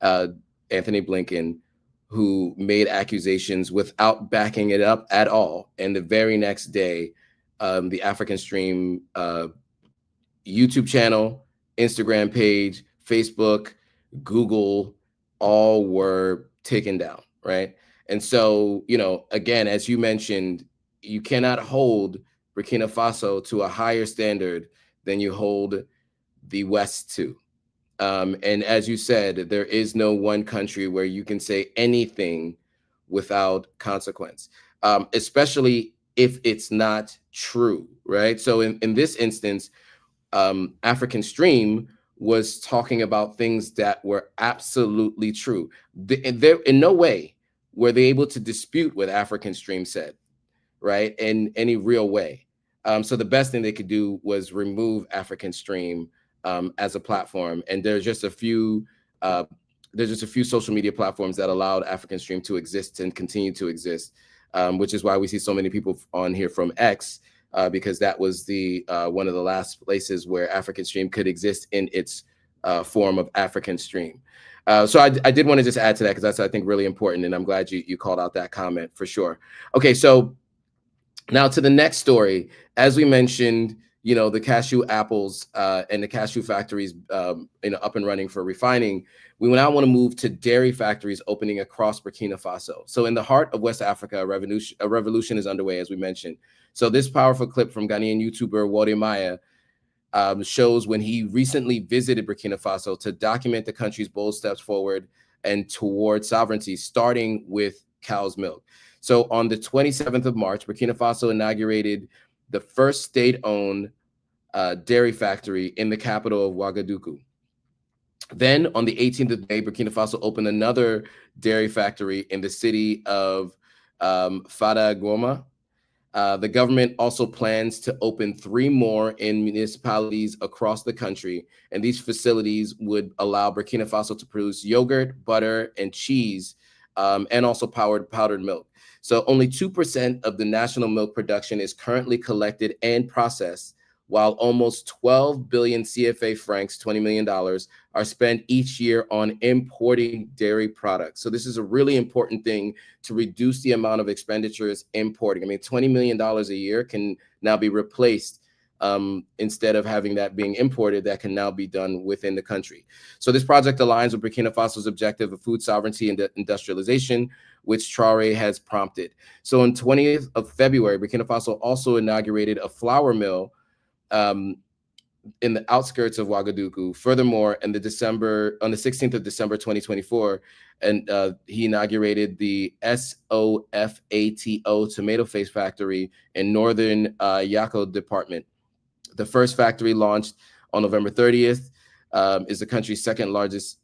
Anthony Blinken, who made accusations without backing it up at all. And the very next day, the African Stream YouTube channel, Instagram page, Facebook, Google, all were taken down, right? And so, again, as you mentioned, you cannot hold Burkina Faso to a higher standard than you hold the West to. And as you said, there is no one country where you can say anything without consequence, especially if it's not true, right? So in this instance, African Stream was talking about things that were absolutely true. In no way were they able to dispute what African Stream said, right? In any real way. So the best thing they could do was remove African Stream as a platform, and there's just a few social media platforms that allowed African Stream to exist and continue to exist, which is why we see so many people on here from X, because that was the one of the last places where African Stream could exist in its form of African Stream. So I did want to just add to that, because that's, I think, really important, and I'm glad you called out that comment for sure. Okay, so now to the next story. As we mentioned, the cashew apples and the cashew factories, up and running for refining. We now want to move to dairy factories opening across Burkina Faso. So in the heart of West Africa, a revolution is underway, as we mentioned. So this powerful clip from Ghanaian YouTuber Wode Maya shows when he recently visited Burkina Faso to document the country's bold steps forward and toward sovereignty, starting with cow's milk. So on the 27th of March, Burkina Faso inaugurated the first state-owned dairy factory in the capital of Ouagadougou. Then on the 18th of May, Burkina Faso opened another dairy factory in the city of Fada-Goma. The government also plans to open 3 more in municipalities across the country, and these facilities would allow Burkina Faso to produce yogurt, butter, and cheese, and also powdered milk. So only 2% of the national milk production is currently collected and processed, while almost 12 billion CFA francs, $20 million, are spent each year on importing dairy products. So this is a really important thing to reduce the amount of expenditures importing. I mean, $20 million a year can now be replaced instead of having that being imported, that can now be done within the country. So this project aligns with Burkina Faso's objective of food sovereignty and industrialization, which Traore has prompted. So on 20th of February, Burkina Faso also inaugurated a flour mill in the outskirts of Ouagadougou. Furthermore, on the 16th of December 2024, and he inaugurated the SOFATO tomato paste factory in northern Yako department. The first factory, launched on November 30th, is the country's second largest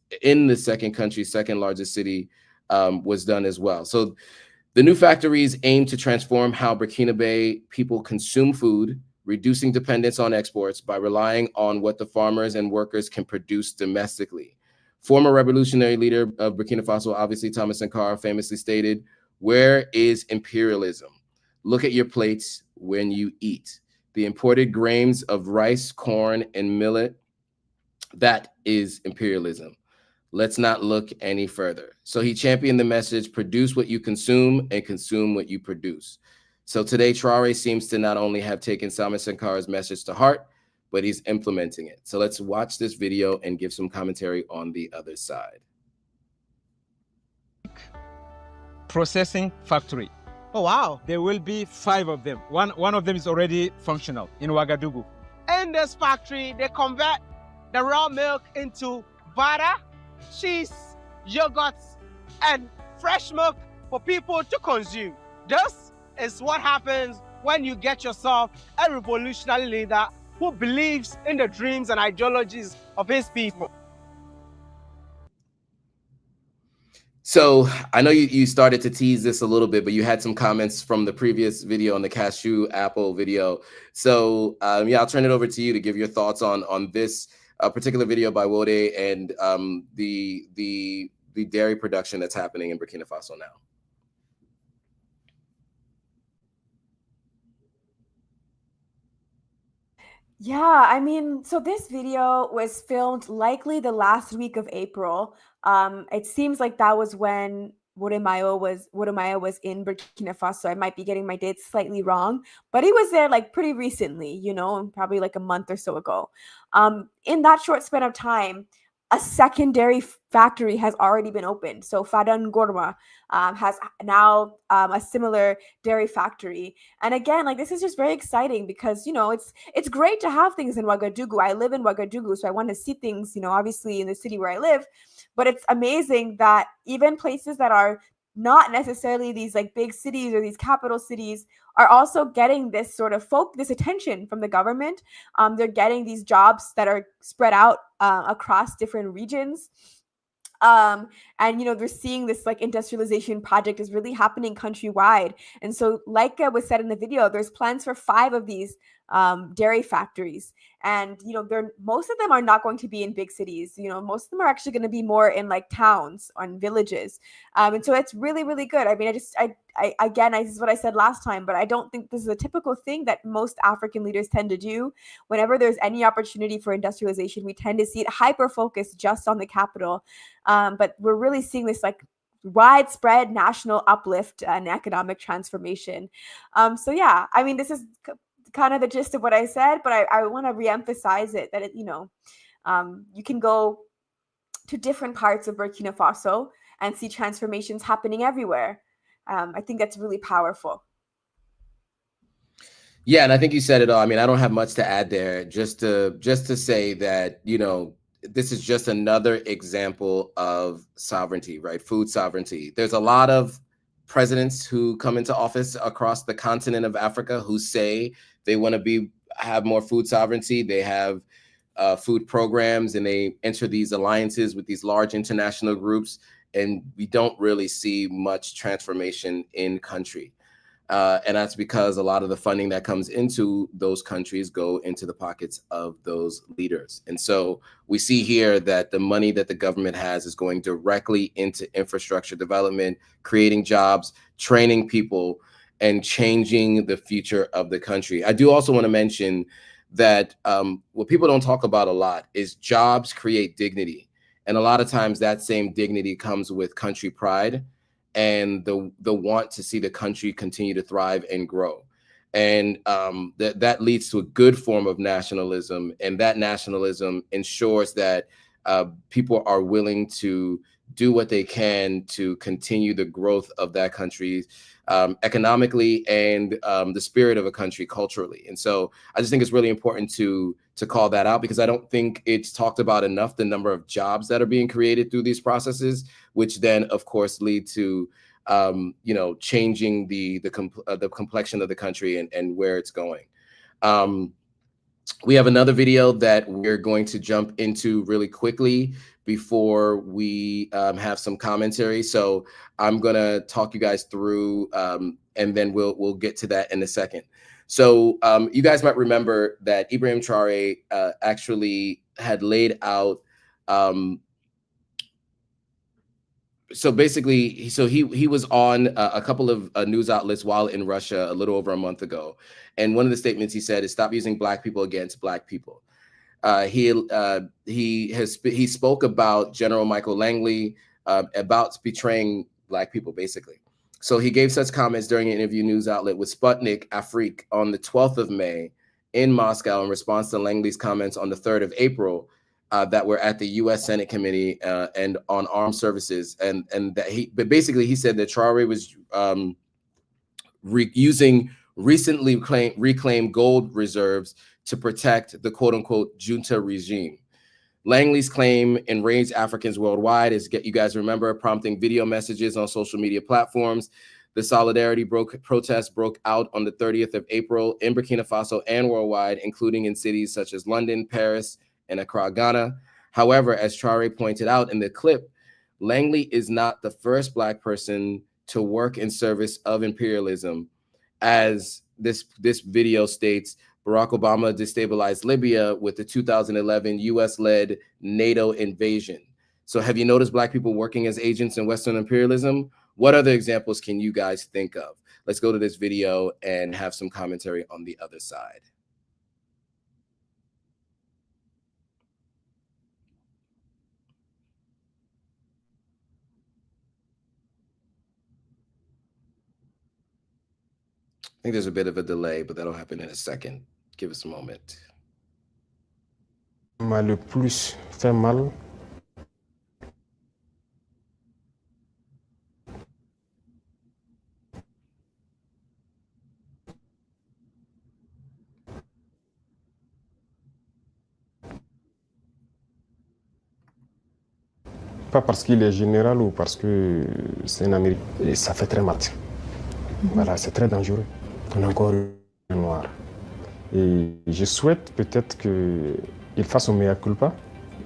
city, was done as well. So the new factories aim to transform how Burkinabe people consume food, reducing dependence on exports by relying on what the farmers and workers can produce domestically. Former revolutionary leader of Burkina Faso, obviously Thomas Sankara, famously stated, "Where is imperialism? Look at your plates when you eat. The imported grains of rice, corn, and millet, that is imperialism. Let's not look any further." So he championed the message, produce what you consume and consume what you produce. So today, Traore seems to not only have taken Thomas Sankara's message to heart, but he's implementing it. So let's watch this video and give some commentary on the other side. Processing factory. Oh, wow. There will be 5 of them. One of them is already functional in Ouagadougou. In this factory, they convert the raw milk into butter, cheese, yogurts, and fresh milk for people to consume. This is what happens when you get yourself a revolutionary leader who believes in the dreams and ideologies of his people. So I know you started to tease this a little bit, but you had some comments from the previous video on the cashew apple video. So yeah, I'll turn it over to you to give your thoughts on this particular video by Wode and the dairy production that's happening in Burkina Faso now. Yeah, I mean, so this video was filmed likely the last week of April. It seems like that was when Wodemaya was in Burkina Faso. I might be getting my dates slightly wrong, but he was there like pretty recently, you know, probably like a month or so ago. In that short span of time, a secondary factory has already been opened. So Fadan Gorma has now a similar dairy factory. And again, like this is just very exciting because, you know, it's great to have things in Ouagadougou. I live in Ouagadougou, so I want to see things, you know, obviously in the city where I live. But it's amazing that even places that are not necessarily these like big cities or these capital cities are also getting this sort of this attention from the government. They're getting these jobs that are spread out across different regions. And, you know, they're seeing this like industrialization project is really happening countrywide. And so like was said in the video, there's plans for 5 of these dairy factories. And, you know, most of them are not going to be in big cities. You know, most of them are actually going to be more in like towns or in villages. And so it's really, really good. I mean, this is what I said last time, but I don't think this is a typical thing that most African leaders tend to do. Whenever there's any opportunity for industrialization, we tend to see it hyper-focused just on the capital. But we're really seeing this like widespread national uplift and economic transformation. So yeah, I mean, this is kind of the gist of what I said, but I want to reemphasize it that it, you know, you can go to different parts of Burkina Faso and see transformations happening everywhere. I think that's really powerful. Yeah, and I think you said it all. I mean, I don't have much to add there. Just to say that, you know, this is just another example of sovereignty, right? Food sovereignty. There's a lot of presidents who come into office across the continent of Africa who say they want to have more food sovereignty. They have food programs and they enter these alliances with these large international groups, and we don't really see much transformation in country. And that's because a lot of the funding that comes into those countries go into the pockets of those leaders. And so we see here that the money that the government has is going directly into infrastructure development, creating jobs, training people, and changing the future of the country. I do also want to mention that what people don't talk about a lot is jobs create dignity. And a lot of times that same dignity comes with country pride and the want to see the country continue to thrive and grow. And that leads to a good form of nationalism. And that nationalism ensures that people are willing to do what they can to continue the growth of that country economically and the spirit of a country culturally. And so I just think it's really important to call that out, because I don't think it's talked about enough, the number of jobs that are being created through these processes, which then of course lead to you know, changing the complexion of the country and where it's going. We have another video that we're going to jump into really quickly before we have some commentary. So I'm gonna talk you guys through and then we'll get to that in a second. So you guys might remember that Ibrahim Traore actually had laid out so basically, he was on a couple of news outlets while in Russia a little over a month ago, and one of the statements he said is stop using black people against black people. He spoke about General Michael Langley about betraying black people, basically. So he gave such comments during an interview news outlet with Sputnik Afrique on the 12th of May in Moscow in response to Langley's comments on the 3rd of April that were at the U.S. Senate Committee and on armed services, and that but basically he said that Traore was using recently reclaimed gold reserves to protect the quote-unquote junta regime. Langley's claim enraged Africans worldwide, as you guys remember, prompting video messages on social media platforms. The solidarity protests broke out on the 30th of April in Burkina Faso and worldwide, including in cities such as London, Paris, and Accra, Ghana. However, as Traore pointed out in the clip, Langley is not the first Black person to work in service of imperialism. As this video states, Barack Obama destabilized Libya with the 2011 US-led NATO invasion. So have you noticed Black people working as agents in Western imperialism? What other examples can you guys think of? Let's go to this video and have some commentary on the other side. I think there's a bit of a delay, but that'll happen in a second. Give us a moment. M'a le plus fait mal. Pas parce qu'il est général ou parce que c'est un Américain. Et ça fait très mal. Voilà, c'est très dangereux. On a encore un noir. Et je souhaite peut-être qu'il fasse un mea culpa.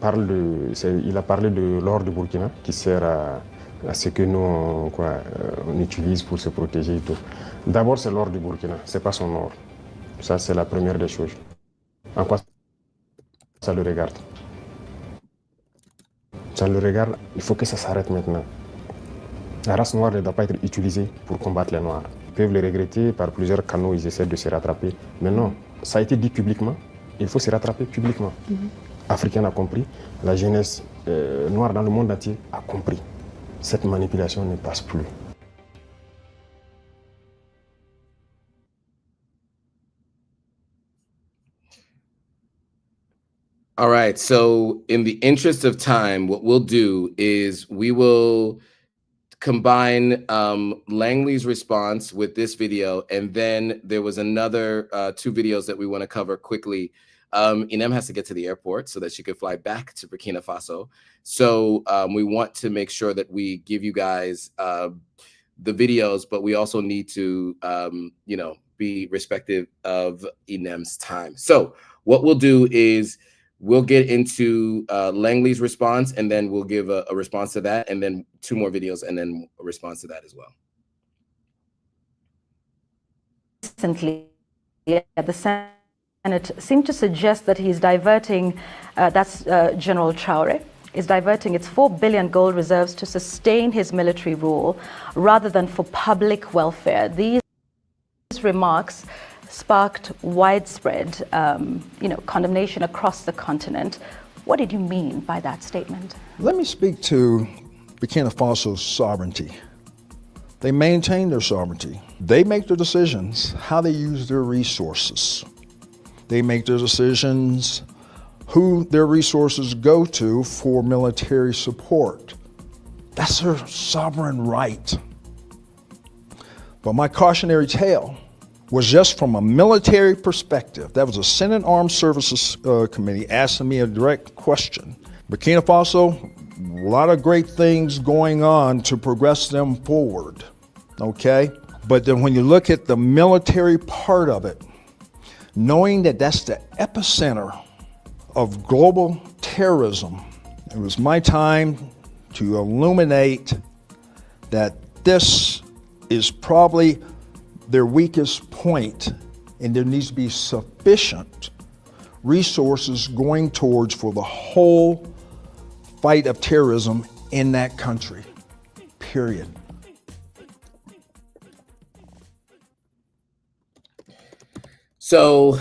Il a parlé de l'or du Burkina qui sert à ce que nous on utilise pour se protéger et tout. D'abord, c'est l'or du Burkina, c'est pas son or. Ça, c'est la première des choses. En quoi ça le regarde? Ça le regarde, il faut que ça s'arrête maintenant. La race noire ne doit pas être utilisée pour combattre les noirs. Ils peuvent le regretter, par plusieurs canaux, ils essaient de se rattraper. Mais non, ça a été dit publiquement, il faut se rattraper publiquement. Africain a compris, la jeunesse noire dans le monde entier a compris. Cette manipulation ne passe plus. All right, so in the interest of time, what we'll do is we will combine Langley's response with this video, and then there was another 2 videos that we want to cover quickly. Inem has to get to the airport so that she could fly back to Burkina Faso. So we want to make sure that we give you guys the videos, but we also need to, you know, be respective of Inem's time. So what we'll do is we'll get into Langley's response, and then we'll give a response to that, and then 2 more videos, and then a response to that as well. Recently, the Senate seemed to suggest that he's diverting, General Traore, is diverting its 4 billion gold reserves to sustain his military rule rather than for public welfare. These remarks sparked widespread, condemnation across the continent. What did you mean by that statement? Let me speak to Burkina Faso's sovereignty. They maintain their sovereignty. They make their decisions how they use their resources. They make their decisions who their resources go to for military support. That's their sovereign right. But my cautionary tale was just from a military perspective. That was a Senate Armed Services Committee asking me a direct question. Burkina Faso, a lot of great things going on to progress them forward, okay? But then when you look at the military part of it, knowing that that's the epicenter of global terrorism, it was my time to illuminate that this is probably their weakest point, and there needs to be sufficient resources going towards for the whole fight of terrorism in that country. period. So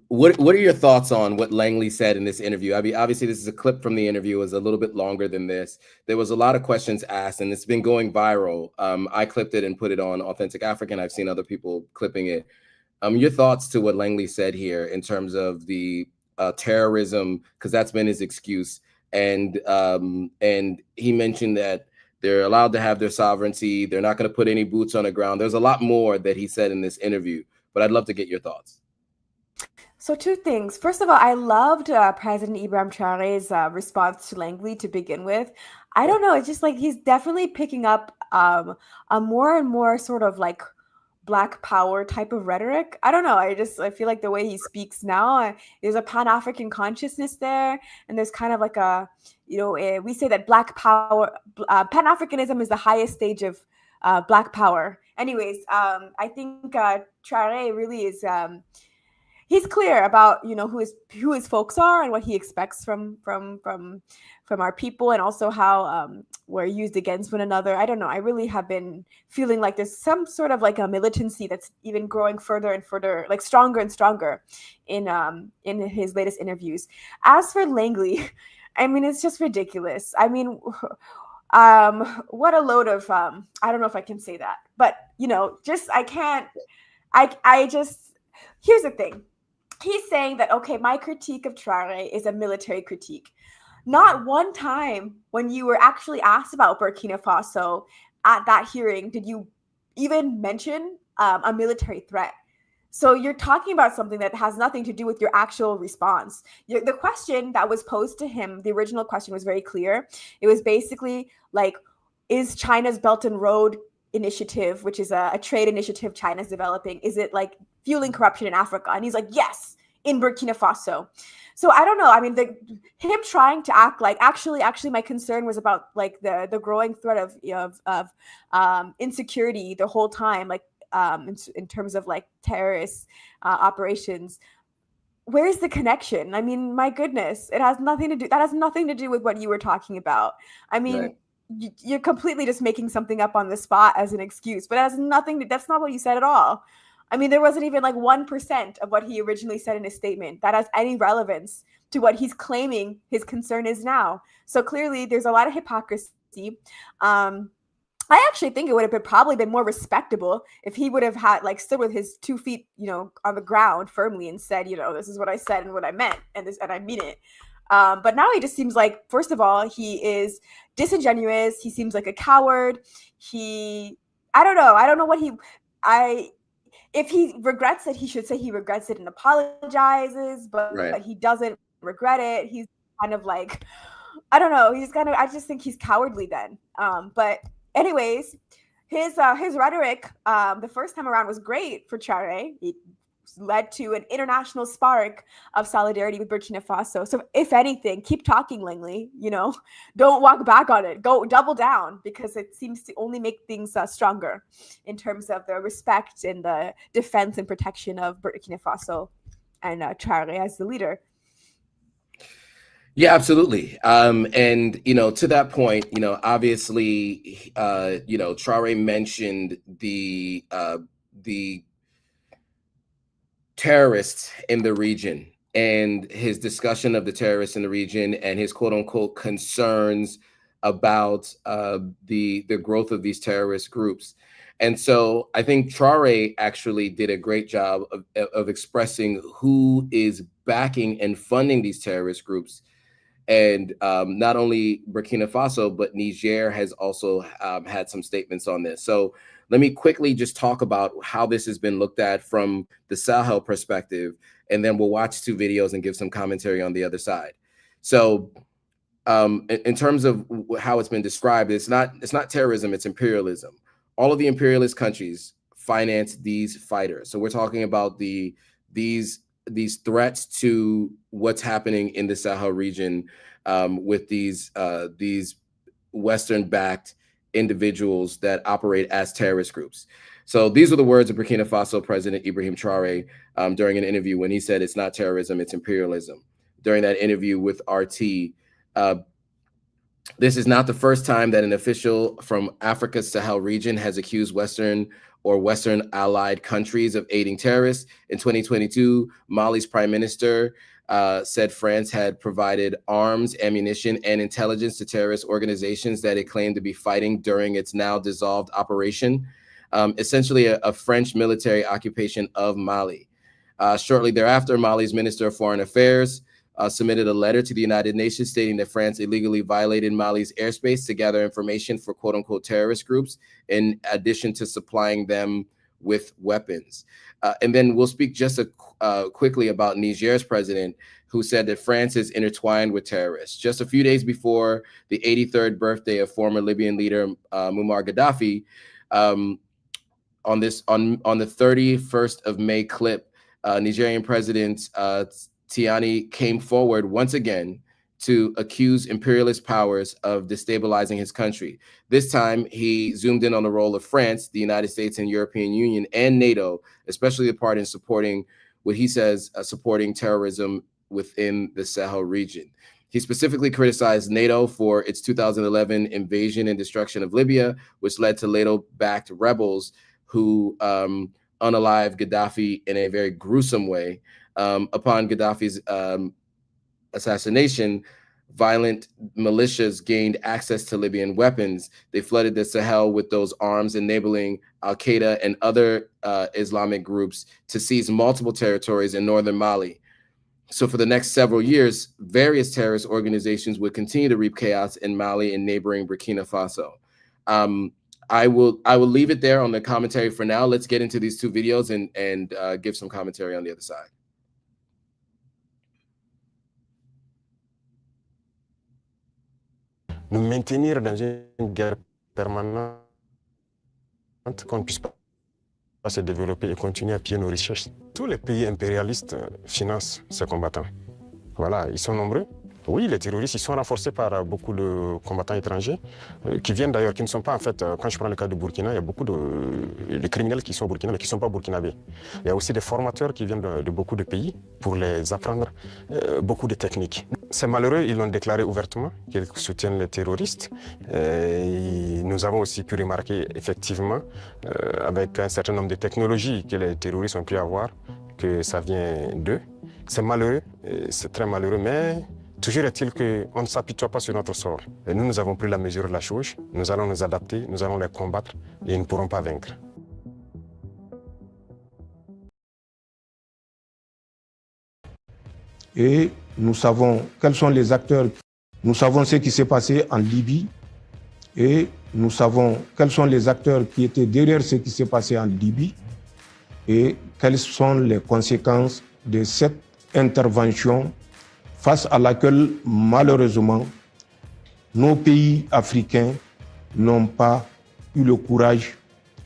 what are your thoughts on what Langley said in this interview? I mean, obviously this is a clip from the interview. It was a little bit longer than this. There was a lot of questions asked and it's been going viral. I clipped it and put it on Authentic African. I've seen other people clipping it. Your thoughts to what Langley said here in terms of the terrorism, because that's been his excuse. And he mentioned that they're allowed to have their sovereignty. They're not going to put any boots on the ground. There's a lot more that he said in this interview, but I'd love to get your thoughts. So two things. First of all, I loved President Ibrahim Traore's response to Langley to begin with. I don't know. It's just like he's definitely picking up a more and more sort of like Black power type of rhetoric. I don't know. I feel like the way he speaks now, there's a Pan-African consciousness there. And there's kind of like a, we say that Black power, Pan-Africanism is the highest stage of Black power. Anyways, I think Traore really is, he's clear about, who his folks are and what he expects from our people, and also how we're used against one another. I don't know. I really have been feeling like there's some sort of like a militancy that's even growing further and further, like stronger and stronger in his latest interviews. As for Langley, I mean, it's just ridiculous. I mean, what a load of I don't know if I can say that, but I can't. Here's the thing. He's saying that, okay, my critique of Traore is a military critique. Not one time when you were actually asked about Burkina Faso at that hearing did you even mention a military threat. So you're talking about something that has nothing to do with your actual response. The question that was posed to him, the original question was very clear. It was basically like, is China's Belt and Road Initiative, which is a trade initiative China's developing, is it like fueling corruption in Africa? And he's like, yes, in Burkina Faso. So I don't know. I mean, him trying to act like actually, my concern was about like the growing threat of insecurity the whole time, like in terms of like terrorist operations. Where's the connection? I mean, my goodness, it has nothing to do. That has nothing to do with what you were talking about. I mean. Right. You're completely just making something up on the spot as an excuse, but it has nothing. That's not what you said at all. I mean, there wasn't even like 1% of what he originally said in his statement that has any relevance to what he's claiming his concern is now. So clearly there's a lot of hypocrisy. I actually think it would have probably been more respectable if he would have had like stood with his 2 feet, on the ground firmly and said, this is what I said and what I meant, and I mean it. But now he just seems like, first of all, he is disingenuous. He seems like a coward. I don't know what if he regrets it, he should say he regrets it and apologizes, but he doesn't regret it. He's kind of like, I don't know. I just think he's cowardly then. But anyways, his rhetoric, the first time around was great for Traore. It led to an international spark of solidarity with Burkina Faso. So if anything, keep talking, Langley, don't walk back on it. Go double down, because it seems to only make things stronger in terms of the respect and the defense and protection of Burkina Faso and Traore as the leader. Yeah, absolutely. And, to that point, obviously, Traore mentioned the terrorists in the region and his discussion of the terrorists in the region and his quote unquote concerns about the growth of these terrorist groups. And so I think Traore actually did a great job of expressing who is backing and funding these terrorist groups. And not only Burkina Faso, but Niger has also had some statements on this. So let me quickly just talk about how this has been looked at from the Sahel perspective, and then we'll watch 2 videos and give some commentary on the other side. So in terms of how it's been described, it's not terrorism, it's imperialism. All of the imperialist countries finance these fighters. So we're talking about these threats to what's happening in the Sahel region with these Western-backed individuals that operate as terrorist groups. So these are the words of Burkina Faso President Ibrahim Traore during an interview when he said it's not terrorism, it's imperialism. During that interview with RT, This is not the first time that an official from Africa's Sahel region has accused Western or Western allied countries of aiding terrorists. In 2022, Mali's prime minister said France had provided arms, ammunition, and intelligence to terrorist organizations that it claimed to be fighting during its now dissolved operation, essentially a French military occupation of Mali. Shortly thereafter, Mali's Minister of Foreign Affairs submitted a letter to the United Nations stating that France illegally violated Mali's airspace to gather information for quote-unquote terrorist groups, in addition to supplying them with weapons. And then we'll speak just quickly about Niger's president, who said that France is intertwined with terrorists. Just a few days before the 83rd birthday of former Libyan leader Muammar Gaddafi, on the 31st of May clip, Nigerian President Tiani came forward once again to accuse imperialist powers of destabilizing his country. This time, he zoomed in on the role of France, the United States and European Union, and NATO, especially the part in supporting what he says, supporting terrorism within the Sahel region. He specifically criticized NATO for its 2011 invasion and destruction of Libya, which led to NATO-backed rebels who unalived Gaddafi in a very gruesome way. Upon Gaddafi's assassination, violent militias gained access to Libyan weapons. They flooded the Sahel with those arms, enabling Al-Qaeda and other Islamic groups to seize multiple territories in northern Mali. So for the next several years, various terrorist organizations would continue to reap chaos in Mali and neighboring Burkina Faso. I will leave it there on the commentary for now. Let's get into these two videos and give some commentary on the other side. Nous maintenir dans une guerre permanente, qu'on ne puisse pas se développer et continuer à piller nos richesses. Tous les pays impérialistes financent ces combattants. Voilà, ils sont nombreux. Oui, les terroristes, ils sont renforcés par beaucoup de combattants étrangers, qui viennent d'ailleurs, qui ne sont pas en fait, quand je prends le cas de Burkina, il y a beaucoup de criminels qui sont burkinabés, mais qui ne sont pas burkinabés. Il y a aussi des formateurs qui viennent de beaucoup de pays pour les apprendre beaucoup de techniques. C'est malheureux, ils l'ont déclaré ouvertement, qu'ils soutiennent les terroristes. Nous avons aussi pu remarquer effectivement, avec un certain nombre de technologies que les terroristes ont pu avoir, que ça vient d'eux. C'est malheureux, c'est très malheureux, mais toujours est-il qu'on ne s'apitoie pas sur notre sort. Et nous avons pris la mesure de la chose, nous allons nous adapter, nous allons les combattre et ils ne pourront pas vaincre. Et nous savons quels sont les acteurs, nous savons ce qui s'est passé en Libye et nous savons quels sont les acteurs qui étaient derrière ce qui s'est passé en Libye et quelles sont les conséquences de cette intervention face à laquelle, malheureusement, nos pays africains n'ont pas eu le courage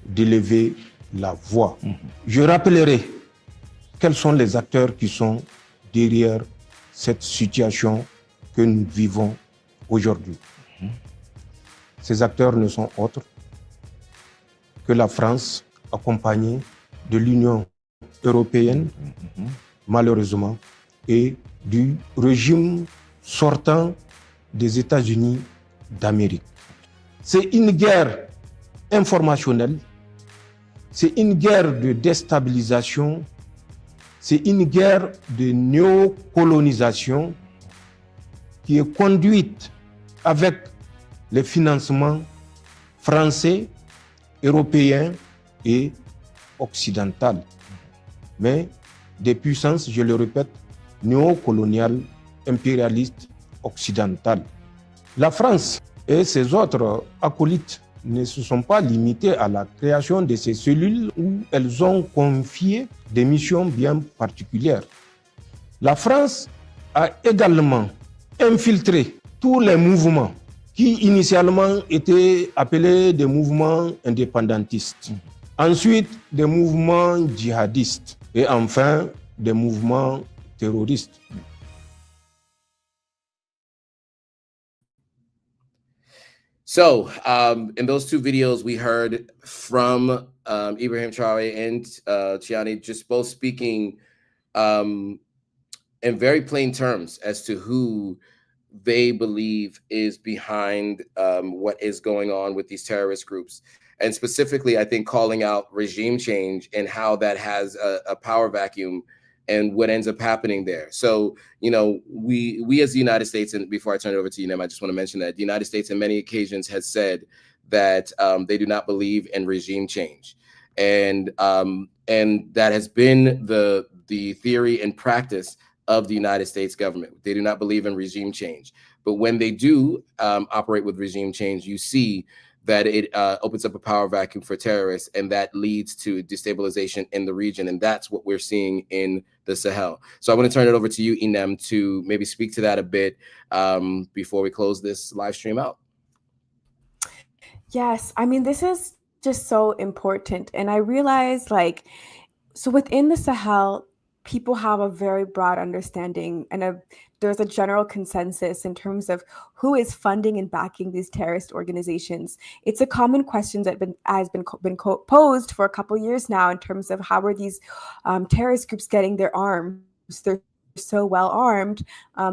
d'élever la voix. Je rappellerai quels sont les acteurs qui sont derrière cette situation que nous vivons aujourd'hui. Ces acteurs ne sont autres que la France, accompagnée de l'Union européenne, malheureusement, et du régime sortant des États-Unis d'Amérique. C'est une guerre informationnelle, c'est une guerre de déstabilisation, c'est une guerre de néocolonisation qui est conduite avec les financements français, européens et occidentaux. Mais des puissances, je le répète, néocoloniales, impérialistes, occidentales. La France et ses autres acolytes ne se sont pas limités à la création de ces cellules où elles ont confié des missions bien particulières. La France a également infiltré tous les mouvements qui initialement étaient appelés des mouvements indépendantistes, ensuite des mouvements djihadistes et enfin des mouvements terroristes. So in those two videos, we heard from Ibrahim Traore and Tiani just both speaking in very plain terms as to who they believe is behind what is going on with these terrorist groups. And specifically, I think calling out regime change and how that has a power vacuum and what ends up happening there. So, you know, we as the United States, and before I turn it over to you, Inem, I just want to mention that the United States on many occasions has said that they do not believe in regime change. And that has been the theory and practice of the United States government. They do not believe in regime change. But when they do operate with regime change, you see that it opens up a power vacuum for terrorists, and that leads to destabilization in the region. And that's what we're seeing in the Sahel. So I want to turn it over to you, Inem, to maybe speak to that a bit before we close this live stream out. Yes, I mean, this is just so important. And I realize, like, so within the Sahel, people have a very broad understanding and there's a general consensus in terms of who is funding and backing these terrorist organizations. It's a common question that has been posed for a couple years now in terms of how are these terrorist groups getting their arms. They're so well armed.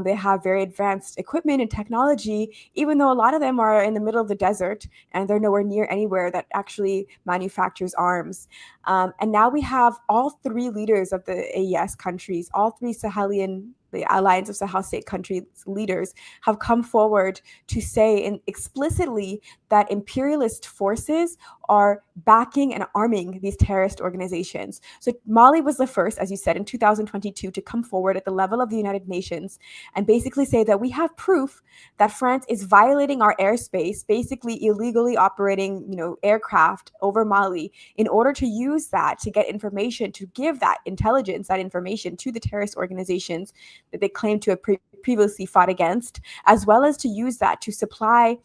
They have very advanced equipment and technology, even though a lot of them are in the middle of the desert and they're nowhere near anywhere that actually manufactures arms. And now we have all three leaders of the AES countries, all three Sahelian, the Alliance of Sahel State countries leaders have come forward to say explicitly that imperialist forces are backing and arming these terrorist organizations. So Mali was the first, as you said, in 2022 to come forward at the level of the United Nations and basically say that we have proof that France is violating our airspace, basically illegally operating, aircraft over Mali in order to use that to get information, to give that intelligence, that information to the terrorist organizations that they claim to have previously fought against, as well as to use that to supply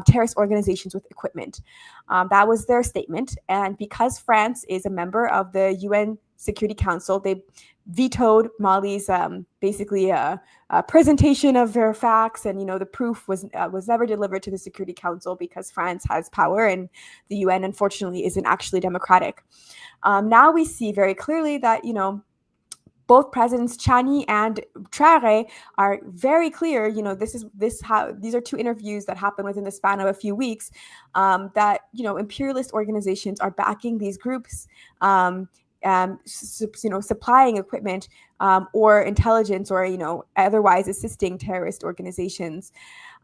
terrorist organizations with equipment. That was their statement. And because France is a member of the UN Security Council, they vetoed Mali's basically a presentation of their facts, and the proof was never delivered to the Security Council because France has power and the UN unfortunately isn't actually democratic. Now we see very clearly that both Presidents Chani and Traore are very clear. These are two interviews that happened within the span of a few weeks. That imperialist organizations are backing these groups, supplying equipment or intelligence, or otherwise assisting terrorist organizations.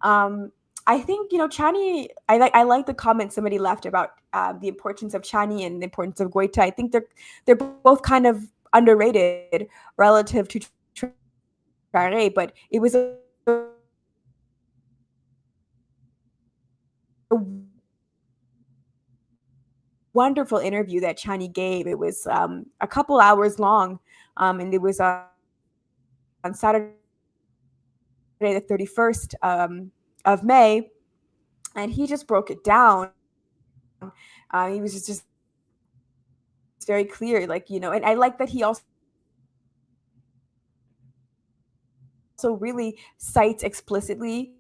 I think Chani. I like the comment somebody left about the importance of Chani and the importance of Goita. I think they're both kind of underrated relative to Traore, but it was a wonderful interview that Chani gave. It was a couple hours long, and it was on Saturday the 31st of May, and he just broke it down. He was just very clear, and I like that he also really cites explicitly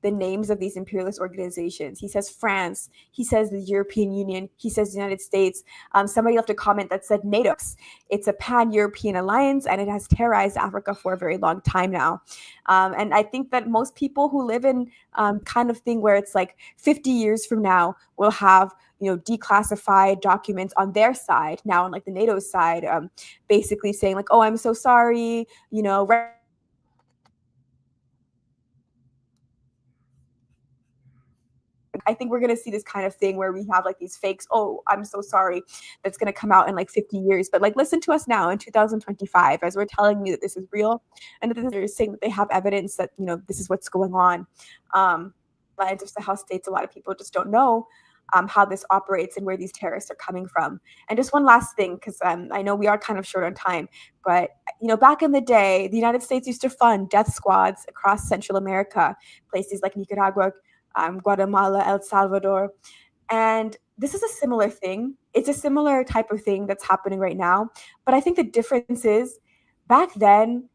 the names of these imperialist organizations. He says France, he says the European Union, he says the United States. Somebody left a comment that said NATO. It's a pan-European alliance, and it has terrorized Africa for a very long time now. And I think that most people who live in kind of thing where it's like 50 years from now will have declassified documents on their side now, on like the NATO side, basically saying like, oh, I'm so sorry, I think we're going to see this kind of thing where we have like these fakes. Oh, I'm so sorry. That's going to come out in like 50 years. But like, listen to us now in 2025, as we're telling you that this is real and that they're saying that they have evidence that, this is what's going on. Alliance of Sahel states, a lot of people just don't know how this operates and where these terrorists are coming from. And just one last thing, because I know we are kind of short on time, but back in the day, the United States used to fund death squads across Central America, places like Nicaragua, Guatemala, El Salvador. And this is a similar thing. It's a similar type of thing that's happening right now. But I think the difference is back then,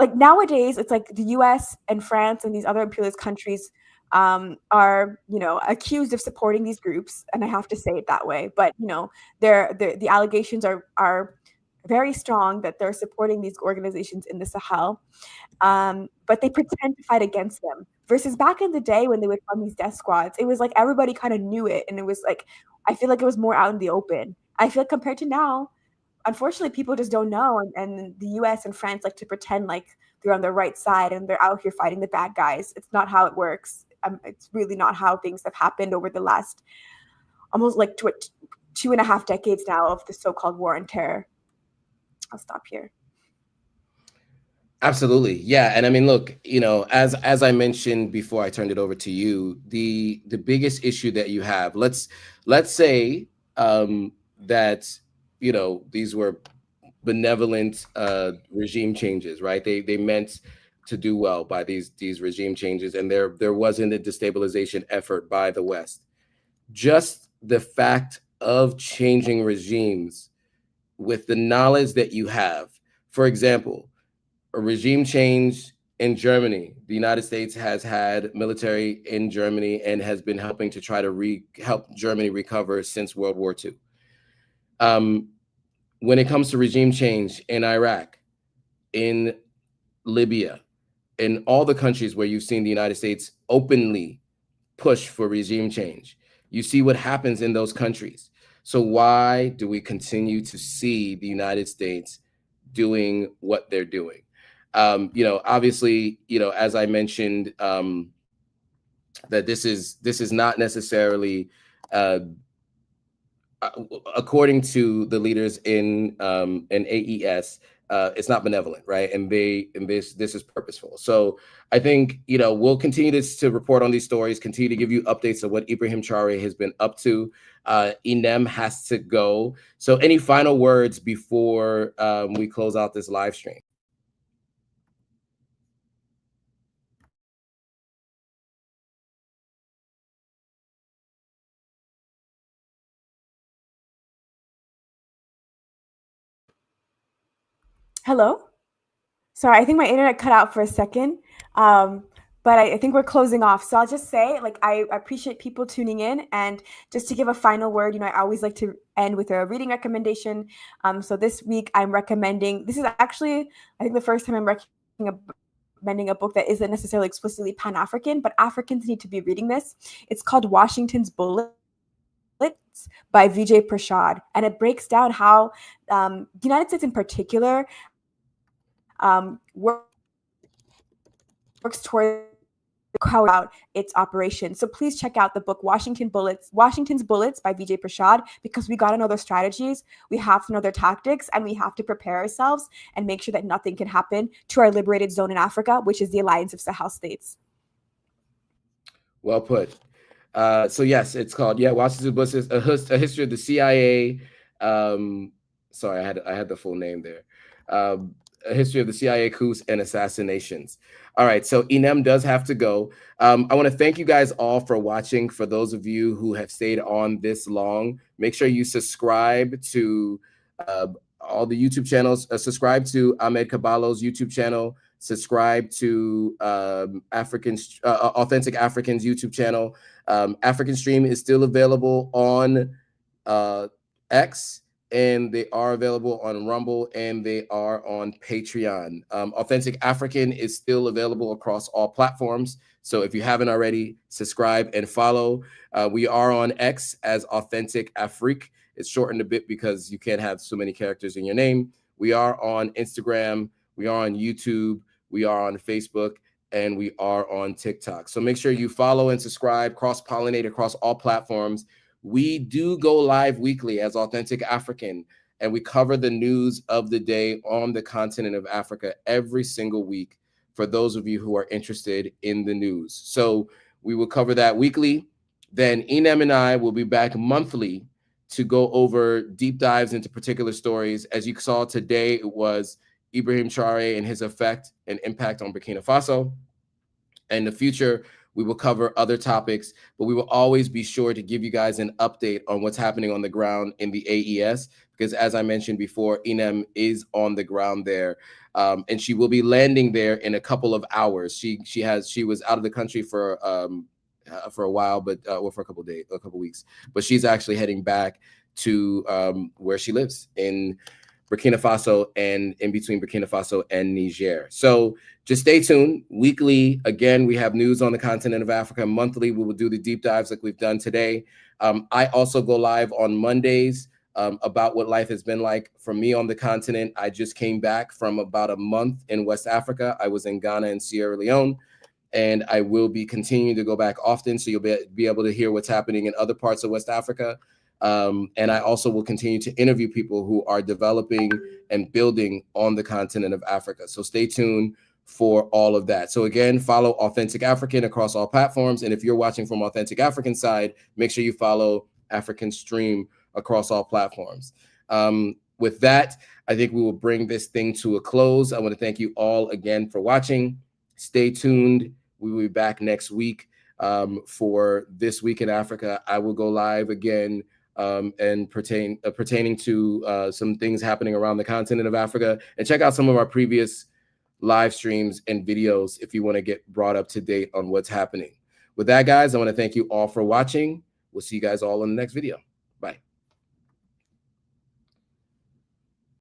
like nowadays, it's like the US and France and these other imperialist countries are, accused of supporting these groups. And I have to say it that way. But, the allegations are very strong that they're supporting these organizations in the Sahel, but they pretend to fight against them. Versus back in the day when they would run these death squads, it was like everybody kind of knew it, and it was like, I feel like it was more out in the open. I feel like compared to now, unfortunately, people just don't know, and the US and France like to pretend like they're on the right side and they're out here fighting the bad guys. It's not how it works. It's really not how things have happened over the last almost like 2.5 decades now of the so-called war on terror. I'll stop here. Absolutely. Yeah. And I mean, look, you know, as I mentioned before I turned it over to you, the biggest issue that you have, let's say that, you know, these were benevolent regime changes, right? They meant to do well by these regime changes, and there wasn't a destabilization effort by the West. Just the fact of changing regimes with the knowledge that you have, for example, a regime change in Germany. The United States has had military in Germany and has been helping to try to help Germany recover since World War II. When it comes to regime change in Iraq, in Libya, in all the countries where you've seen the United States openly push for regime change, you see what happens in those countries. So why do we continue to see the United States doing what they're doing? You know, obviously, you know, as I mentioned, that this is not necessarily, according to the leaders in AES, it's not benevolent, right? And this is purposeful. So I think, you know, we'll continue to report on these stories, continue to give you updates of what Ibrahim Traore has been up to. Inem has to go. So any final words before we close out this live stream? Hello? Sorry, I think my internet cut out for a second. But I think we're closing off. So I'll just say, like, I appreciate people tuning in. And just to give a final word, you know, I always like to end with a reading recommendation. So this week I'm recommending, this is actually, I think the first time I'm recommending a book that isn't necessarily explicitly Pan-African, but Africans need to be reading this. It's called Washington's Bullets by Vijay Prashad. And it breaks down how the United States in particular works towards carry out its operation. So please check out the book Washington's Bullets by Vijay Prashad, because we got to know their strategies, we have to know their tactics, and we have to prepare ourselves and make sure that nothing can happen to our liberated zone in Africa, which is the Alliance of Sahel States. Well put. So yes, it's called, Washington's Bullets, a history of the CIA. Sorry, I had the full name there. A history of the CIA coups and assassinations. All right, so Inem does have to go. I want to thank you guys all for watching. For those of you who have stayed on this long, make sure you subscribe to all the YouTube channels. Subscribe to Ahmed Kabalo's YouTube channel. Subscribe to Authentic Africans YouTube channel. African Stream is still available on X, and they are available on Rumble, and they are on Patreon. Authentic African is still available across all platforms. So if you haven't already, subscribe and follow. We are on X as Authentic Afrique. It's shortened a bit because you can't have so many characters in your name. We are on Instagram. We are on YouTube. We are on Facebook. And we are on TikTok. So make sure you follow and subscribe, cross-pollinate across all platforms. We do go live weekly as Authentic African, and we cover the news of the day on the continent of Africa every single week for those of you who are interested in the news. So we will cover that weekly. Then Inem and I will be back monthly to go over deep dives into particular stories. As you saw today, it was Ibrahim Traore and his effect and impact on Burkina Faso. In the future, we will cover other topics, but we will always be sure to give you guys an update on what's happening on the ground in the AES, because as I mentioned before, Inem is on the ground there, and she will be landing there in a couple of hours. She was out of the country for a while, but for a couple weeks, but she's actually heading back to where she lives in Burkina Faso and in between Burkina Faso and Niger. So just stay tuned. Weekly, again, we have news on the continent of Africa. Monthly, we will do the deep dives like we've done today. I also go live on Mondays about what life has been like for me on the continent. I just came back from about a month in West Africa. I was in Ghana and Sierra Leone, and I will be continuing to go back often, so you'll be able to hear what's happening in other parts of West Africa. And I also will continue to interview people who are developing and building on the continent of Africa. So stay tuned for all of that. So again, follow Authentic African across all platforms. And if you're watching from Authentic African side, make sure you follow African Stream across all platforms. With that, I think we will bring this thing to a close. I want to thank you all again for watching. Stay tuned. We will be back next week for This Week in Africa. I will go live again and pertaining to some things happening around the continent of Africa. And check out some of our previous live streams and videos if you want to get brought up to date on what's happening. With that, guys, I want to thank you all for watching. We'll see you guys all in the next video. Bye.